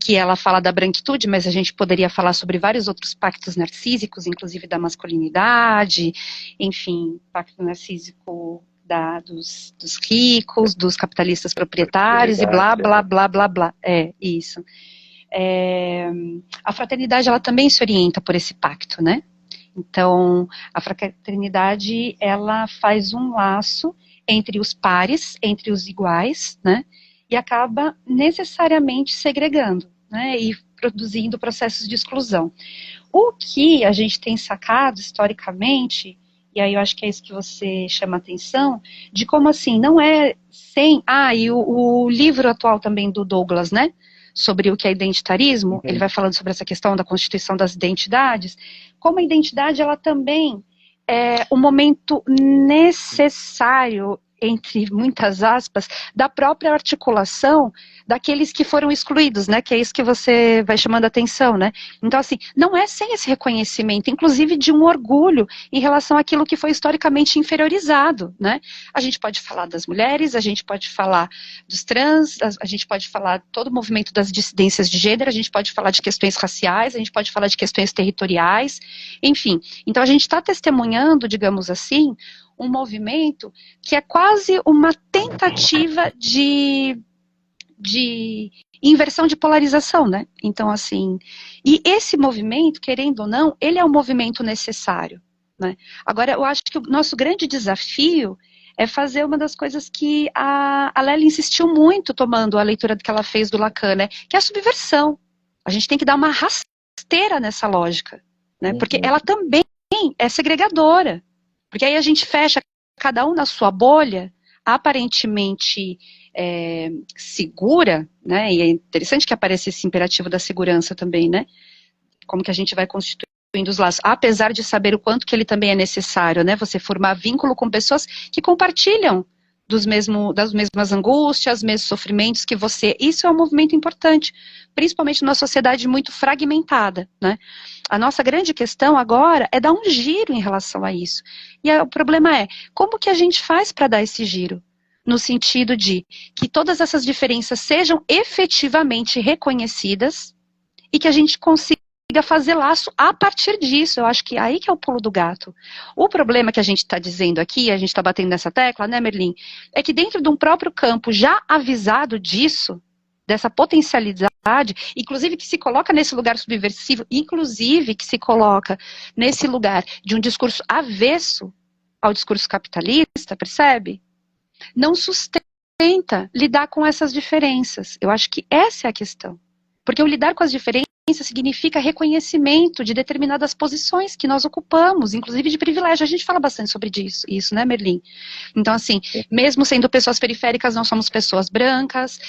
que ela fala da branquitude, mas a gente poderia falar sobre vários outros pactos narcísicos, inclusive da masculinidade, enfim, pacto narcísico dos ricos, dos capitalistas proprietários e blá, Prosperidade, blá, blá, blá, blá. É, isso. A fraternidade, ela também se orienta por esse pacto, né? Então, a fraternidade, ela faz um laço entre os pares, entre os iguais, né? E acaba necessariamente segregando, né? E produzindo processos de exclusão. O que a gente tem sacado historicamente, e aí eu acho que é isso que você chama atenção, de como assim, não é sem. E o livro atual também do Douglas, né? Sobre o que é identitarismo, ele uhum. vai falando sobre essa questão da constituição das identidades, como a identidade ela também é um momento necessário, entre muitas aspas, da própria articulação daqueles que foram excluídos, né? Que é isso que você vai chamando a atenção, né? Então, assim, não é sem esse reconhecimento, inclusive de um orgulho em relação àquilo que foi historicamente inferiorizado, né? A gente pode falar das mulheres, a gente pode falar dos trans, a gente pode falar todo o movimento das dissidências de gênero, a gente pode falar de questões raciais, a gente pode falar de questões territoriais, enfim. Então, a gente está testemunhando, digamos assim, um movimento que é quase uma tentativa de inversão de polarização, né? Então, assim, e esse movimento, querendo ou não, ele é um movimento necessário, né? Agora, eu acho que o nosso grande desafio é fazer uma das coisas que a Lélia insistiu muito, tomando a leitura que ela fez do Lacan, né? Que é a subversão. A gente tem que dar uma rasteira nessa lógica, né? Porque Uhum. ela também é segregadora. Porque aí a gente fecha cada um na sua bolha, aparentemente segura, né? E é interessante que apareça esse imperativo da segurança também, né? Como que a gente vai constituindo os laços, apesar de saber o quanto que ele também é necessário, né? Você formar vínculo com pessoas que compartilham das mesmas angústias, mesmos sofrimentos que você. Isso é um movimento importante, principalmente numa sociedade muito fragmentada, né? A nossa grande questão agora é dar um giro em relação a isso. E o problema é, como que a gente faz para dar esse giro? No sentido de que todas essas diferenças sejam efetivamente reconhecidas e que a gente consiga fazer laço a partir disso. Eu acho que aí que é o pulo do gato. O problema que a gente está dizendo aqui, a gente está batendo nessa tecla, né, Merlin, é que dentro de um próprio campo já avisado disso, dessa potencialidade, inclusive que se coloca nesse lugar subversivo, inclusive que se coloca nesse lugar de um discurso avesso ao discurso capitalista, percebe? Não sustenta lidar com essas diferenças. Eu acho que essa é a questão. Porque o lidar com as diferenças significa reconhecimento de determinadas posições que nós ocupamos, inclusive de privilégio. A gente fala bastante sobre isso, né, Merlin? Então, assim, mesmo sendo pessoas periféricas, não somos pessoas brancas,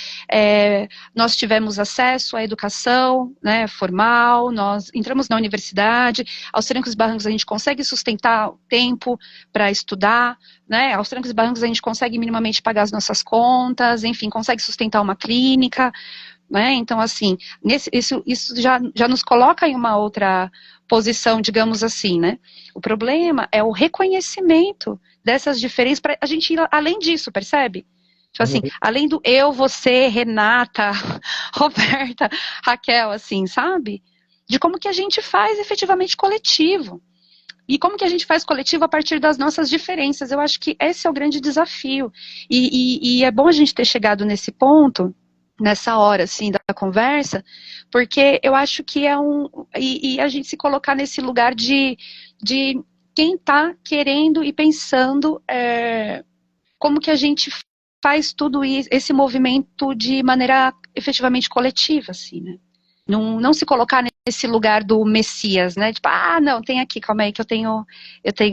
nós tivemos acesso à educação, né, formal, nós entramos na universidade, aos trancos e barrancos a gente consegue sustentar o tempo para estudar, né, aos trancos e barrancos a gente consegue minimamente pagar as nossas contas, enfim, consegue sustentar uma clínica, né? Então, assim, isso já nos coloca em uma outra posição, digamos assim, né? O problema é o reconhecimento dessas diferenças para a gente ir além disso, percebe? Tipo assim, além do eu, você, Renata, Roberta, Raquel, assim, sabe? De como que a gente faz efetivamente coletivo. E como que a gente faz coletivo a partir das nossas diferenças? Eu acho que esse é o grande desafio. E é bom a gente ter chegado nesse ponto, nessa hora, assim, da conversa, porque eu acho que é e a gente se colocar nesse lugar de quem está querendo e pensando como que a gente faz tudo isso, esse movimento de maneira efetivamente coletiva, assim, né? Não se colocar nesse lugar do Messias, né? Tipo, não, tem aqui, calma aí que eu tenho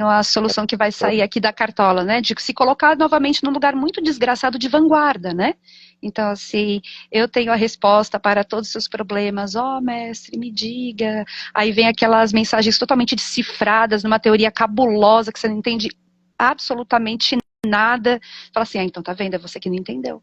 a solução que vai sair aqui da cartola, né? De se colocar novamente num lugar muito desgraçado de vanguarda, né? Então, assim, eu tenho a resposta para todos os seus problemas, mestre, me diga. Aí vem aquelas mensagens totalmente decifradas, numa teoria cabulosa que você não entende absolutamente nada. Fala assim, então tá vendo? É você que não entendeu,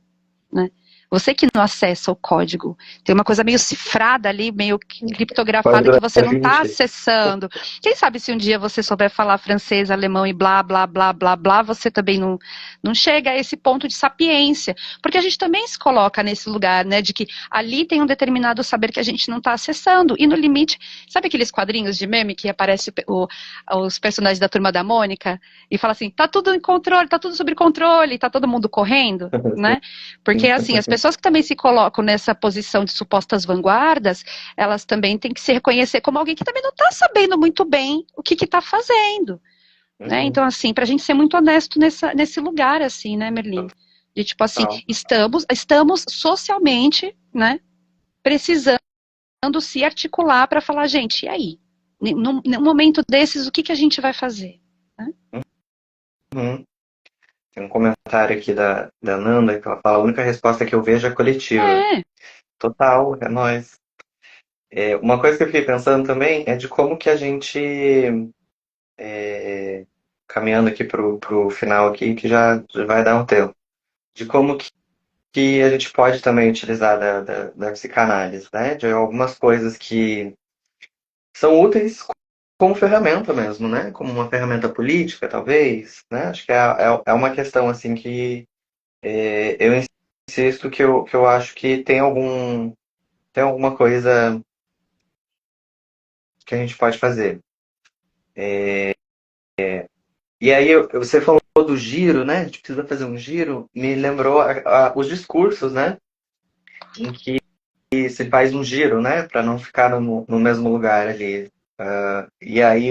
né? Você que não acessa o código. Tem uma coisa meio cifrada ali, meio criptografada que você não está acessando. Quem sabe se um dia você souber falar francês, alemão e blá, blá, blá, blá, blá, você também não chega a esse ponto de sapiência. Porque a gente também se coloca nesse lugar, né, de que ali tem um determinado saber que a gente não está acessando. E no limite, sabe aqueles quadrinhos de meme que aparece os personagens da Turma da Mônica e fala assim, tá tudo em controle, tá tudo sob controle, tá todo mundo correndo, né? Porque, assim, as pessoas que também se colocam nessa posição de supostas vanguardas, elas também têm que se reconhecer como alguém que também não está sabendo muito bem o que está fazendo, né? Então, assim, para a gente ser muito honesto nesse lugar, assim, né, Merlin? De, tipo assim, estamos socialmente, né, precisando se articular para falar, gente, e aí? Num momento desses, o que a gente vai fazer? Né? Tem um comentário aqui da Nanda que ela fala: a única resposta que eu vejo é coletiva. Total, é nós. Uma coisa que eu fiquei pensando também é de como que a gente, caminhando aqui pro final aqui, que já vai dar um tempo, de como que a gente pode também utilizar da psicanálise, né? De algumas coisas que são úteis como ferramenta mesmo, né? Como uma ferramenta política, talvez, né? Acho que é uma questão, assim, que eu insisto que eu acho que tem alguma coisa que a gente pode fazer. E aí você falou do giro, né? A gente precisa fazer um giro. Me lembrou os discursos, né? Em que se faz um giro, né? Para não ficar no mesmo lugar ali. E aí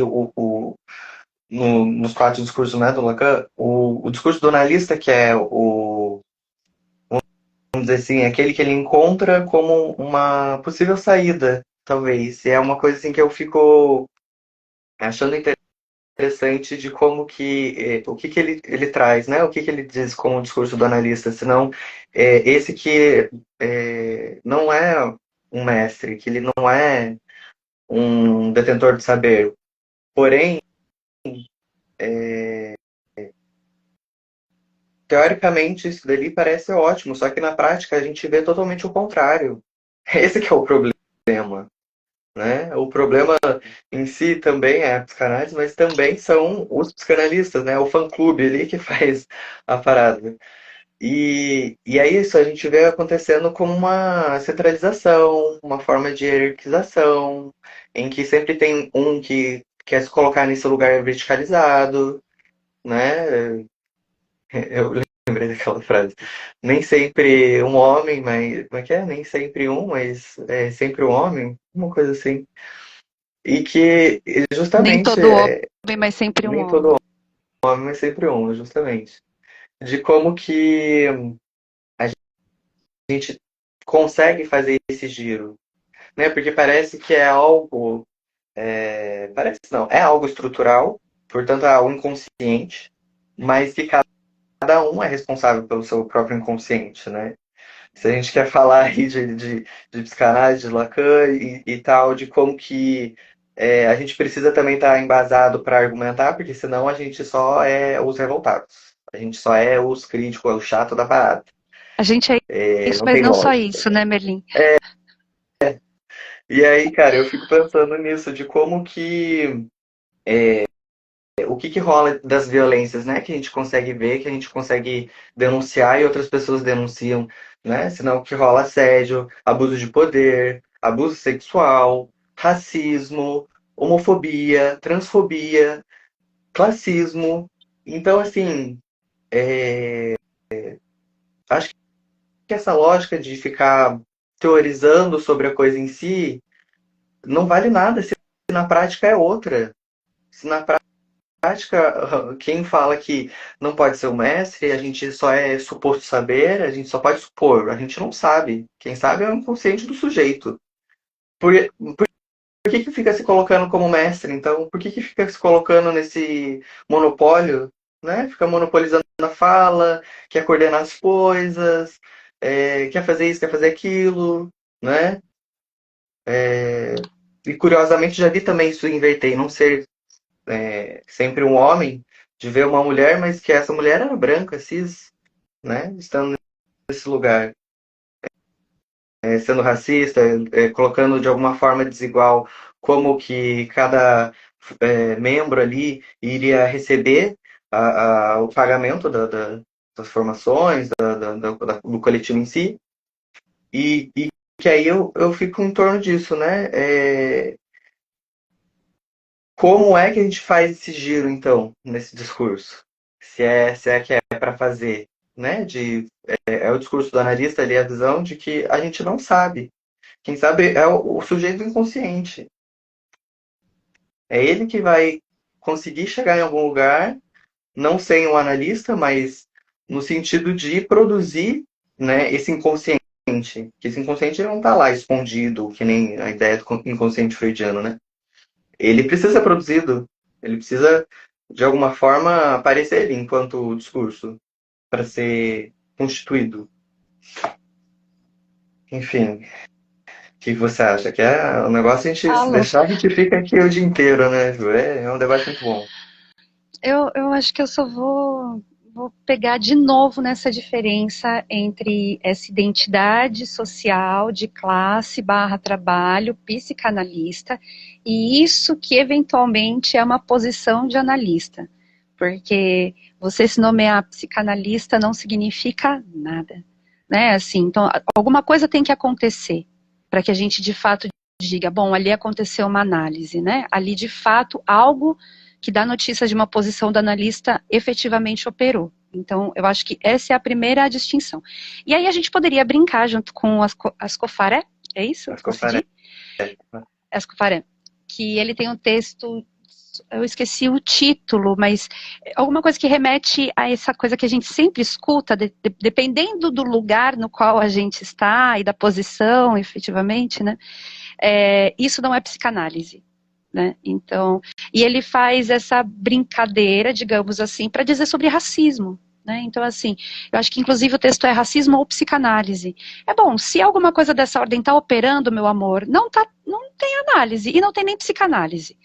nos quatro discursos, né, do Lacan, o discurso do analista, que é vamos dizer assim, aquele que ele encontra como uma possível saída, talvez. E é uma coisa assim que eu fico achando interessante de como que o que ele traz, né? O que ele diz como o discurso do analista, senão esse que não é um mestre, que ele não é um detentor de saber, porém teoricamente isso dali parece ótimo, só que na prática a gente vê totalmente o contrário. Esse que é o problema, né? O problema em si também é a psicanálise, mas também são os psicanalistas, né? O fã-clube ali que faz a parada. E é isso, a gente vê acontecendo como uma centralização, uma forma de hierarquização, em que sempre tem um que quer se colocar nesse lugar verticalizado, né? Eu lembrei daquela frase. Nem sempre um homem, mas como é que é? Nem sempre um, mas é sempre um homem, uma coisa assim. E que Nem justamente todo homem, mas sempre um nem homem. todo homem é sempre um, justamente. De como que a gente consegue fazer esse giro, né? Porque parece que é algo, parece não, é algo estrutural, portanto é algo inconsciente, mas que cada um é responsável pelo seu próprio inconsciente, né? Se a gente quer falar aí de psicanálise, de Lacan e tal, de como que a gente precisa também estar embasado para argumentar, porque senão a gente só é os revoltados. A gente só é os críticos, é o chato da parada. A gente é isso, Não mas tem não só lógica. isso, né, Merlin? E aí, cara, eu fico pensando nisso, de como que o que que rola das violências, né? Que a gente consegue ver, que a gente consegue denunciar e outras pessoas denunciam, né? Senão que rola assédio, abuso de poder, abuso sexual, racismo, homofobia, transfobia, classismo. Então, assim, acho que essa lógica de ficar teorizando sobre a coisa em si não vale nada se na prática é outra. Se na prática, quem fala que não pode ser o mestre, a gente só é suposto saber, a gente só pode supor, a gente não sabe. Quem sabe é o inconsciente do sujeito. Por que que fica se colocando como mestre, então? Por que que fica se colocando nesse monopólio, né? Fica monopolizando a fala, quer coordenar as coisas, quer fazer isso, quer fazer aquilo, né? E curiosamente já vi também isso inverter, não ser sempre um homem, de ver uma mulher, mas que essa mulher era branca, cis, né? Estando nesse lugar, sendo racista, colocando de alguma forma desigual como que cada membro ali iria receber o pagamento das formações, do coletivo em si, e que aí eu fico em torno disso, né? Como é que a gente faz esse giro, então, nesse discurso? Se é que é para fazer, né? É o discurso do analista ali, a visão de que a gente não sabe. Quem sabe é o sujeito inconsciente. É ele que vai conseguir chegar em algum lugar, não sem um analista, mas no sentido de produzir, né, esse inconsciente. Que esse inconsciente não está lá escondido, que nem a ideia do inconsciente freudiano, né? Ele precisa ser produzido, ele precisa, de alguma forma, aparecer enquanto discurso, para ser constituído. Enfim, o que você acha? Que é um negócio a gente se Falo. deixar, a gente fica aqui o dia inteiro, né, Ju? É um debate muito bom. Eu acho que eu só vou pegar de novo nessa diferença entre essa identidade social de classe barra trabalho, psicanalista, e isso que eventualmente é uma posição de analista. Porque você se nomear psicanalista não significa nada. Né? Assim, então, alguma coisa tem que acontecer para que a gente de fato diga, bom, ali aconteceu uma análise, né? Ali de fato algo que dá notícia de uma posição do analista efetivamente operou. Então, eu acho que essa é a primeira distinção. E aí a gente poderia brincar junto com Ascofaré, é isso? Acho que eu farei. Consegui? Ascofaré, que ele tem um texto, eu esqueci o título, mas alguma coisa que remete a essa coisa que a gente sempre escuta, dependendo do lugar no qual a gente está e da posição, efetivamente, né? Isso não é psicanálise. Né? Então, e ele faz essa brincadeira, digamos assim, para dizer sobre racismo. Né? Então, assim, eu acho que inclusive o texto é racismo ou psicanálise. É bom, se alguma coisa dessa ordem está operando, meu amor, não tem análise e não tem nem psicanálise.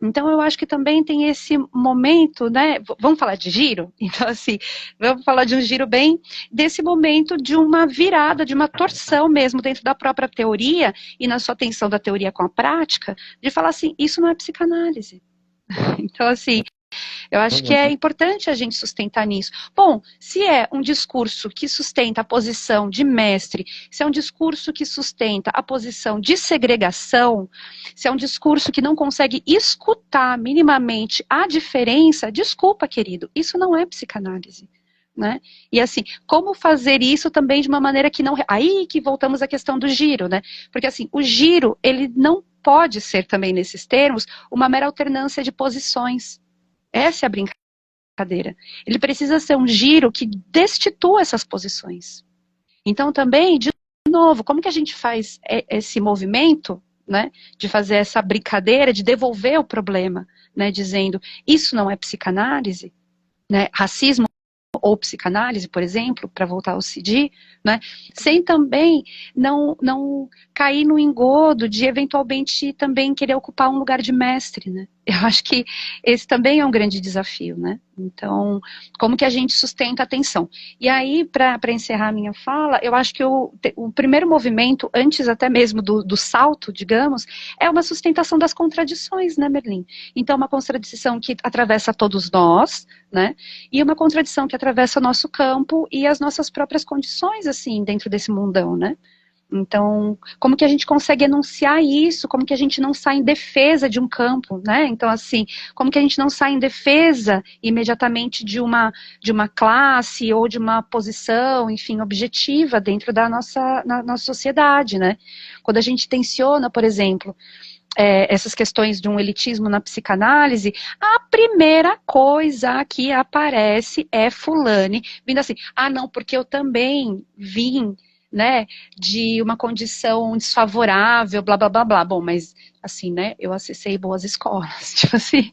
Então, eu acho que também tem esse momento, né? Vamos falar de giro? Então, assim, vamos falar de um giro bem desse momento de uma virada, de uma torção mesmo dentro da própria teoria e na sua tensão da teoria com a prática, de falar assim, isso não é psicanálise. Então, assim, eu acho que é importante a gente sustentar nisso. Bom, se é um discurso que sustenta a posição de mestre, se é um discurso que sustenta a posição de segregação, se é um discurso que não consegue escutar minimamente a diferença, desculpa, querido, isso não é psicanálise. Né? E assim, como fazer isso também de uma maneira que não... Aí que voltamos à questão do giro, né? Porque assim, o giro, ele não pode ser também nesses termos uma mera alternância de posições. Essa é a brincadeira. Ele precisa ser um giro que destitua essas posições. Então, também, de novo, como que a gente faz esse movimento, né, de fazer essa brincadeira, de devolver o problema, né, dizendo, isso não é psicanálise, né, racismo ou psicanálise, por exemplo, para voltar ao CID, né, sem também não cair no engodo de eventualmente também querer ocupar um lugar de mestre, né. Eu acho que esse também é um grande desafio, né. Então, como que a gente sustenta a atenção? E aí, para encerrar a minha fala, eu acho que o primeiro movimento, antes até mesmo do salto, digamos, é uma sustentação das contradições, né, Merlin? Então, uma contradição que atravessa todos nós, né, e uma contradição que atravessa o nosso campo e as nossas próprias condições, assim, dentro desse mundão, né? Então, como que a gente consegue enunciar isso? Como que a gente não sai em defesa de um campo, né? Então, assim, como que a gente não sai em defesa imediatamente de uma classe ou de uma posição, enfim, objetiva dentro da nossa sociedade, né? Quando a gente tensiona, por exemplo, essas questões de um elitismo na psicanálise, a primeira coisa que aparece é fulane vindo assim, não, porque eu também vim, né, de uma condição desfavorável, blá, blá, blá, blá. Bom, mas, assim, né, eu acessei boas escolas, tipo assim,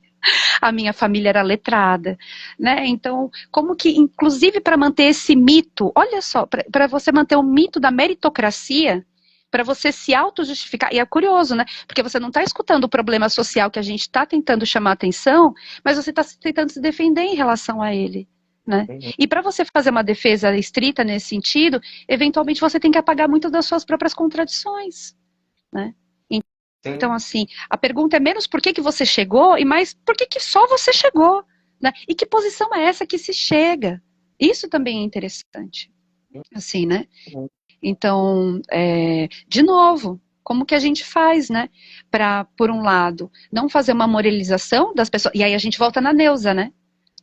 a minha família era letrada, né, então, como que, inclusive para manter esse mito, olha só, para você manter o mito da meritocracia, para você se auto-justificar, e é curioso, né, porque você não está escutando o problema social que a gente está tentando chamar atenção, mas você está tentando se defender em relação a ele, né, e para você fazer uma defesa estrita nesse sentido, eventualmente você tem que apagar muitas das suas próprias contradições, né. Então, assim, a pergunta é menos por que você chegou, e mais por que só você chegou, né? E que posição é essa que se chega? Isso também é interessante, assim, né? Então, de novo, como que a gente faz, né? Para, por um lado, não fazer uma moralização das pessoas, e aí a gente volta na Neuza, né?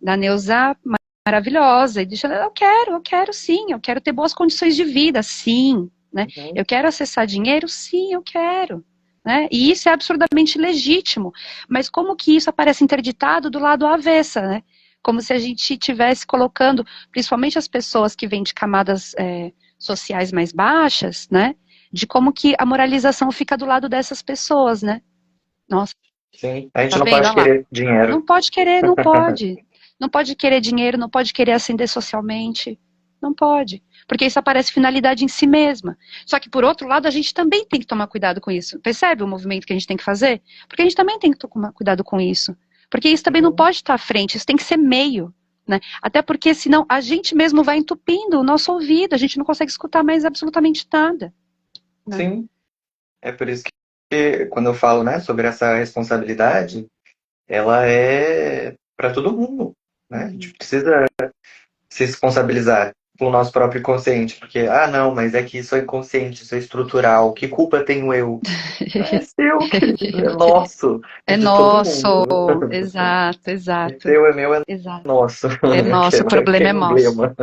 Na Neuza maravilhosa, e deixa, eu quero sim, eu quero ter boas condições de vida, sim, né? Eu quero acessar dinheiro, sim, eu quero. Né? E isso é absurdamente legítimo, mas como que isso aparece interditado do lado avessa, né? Como se a gente estivesse colocando, principalmente as pessoas que vêm de camadas sociais mais baixas, né? De como que a moralização fica do lado dessas pessoas, né? Nossa, Sim, a gente tá não vendo? pode Olha lá. querer dinheiro. Não pode querer, não pode. Não pode querer dinheiro, não pode querer ascender socialmente. Não pode. Porque isso aparece finalidade em si mesma. Só que, por outro lado, a gente também tem que tomar cuidado com isso. Percebe o movimento que a gente tem que fazer? Porque a gente também tem que tomar cuidado com isso. Porque isso também não pode estar à frente, isso tem que ser meio. Né? Até porque, senão, a gente mesmo vai entupindo o nosso ouvido, a gente não consegue escutar mais absolutamente nada. Né? Sim, é por isso que quando eu falo, né, sobre essa responsabilidade, ela é para todo mundo, né? A gente precisa se responsabilizar pelo nosso próprio inconsciente, porque, não, mas é que isso é inconsciente, isso é estrutural, que culpa tenho eu? Não é seu, querido, é nosso, É de todo nosso, mundo. exato, É exato. seu, é meu, é Exato. nosso. É nosso, o Que problema é é nosso. emblema.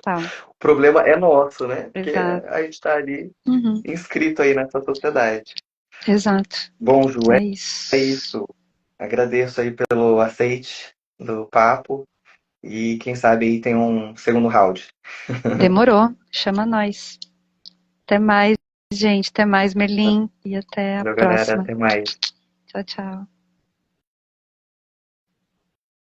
Tá, O problema é nosso, né? Porque exato. a gente está ali Uhum, inscrito aí nessa sociedade. exato. Bom, Ju, É é isso. isso. Agradeço aí pelo aceite do papo e quem sabe aí tem um segundo round. Demorou. Chama nós. Até mais, gente. Até mais, Merlin. E até a Valeu, galera. próxima. Até mais. Tchau, tchau.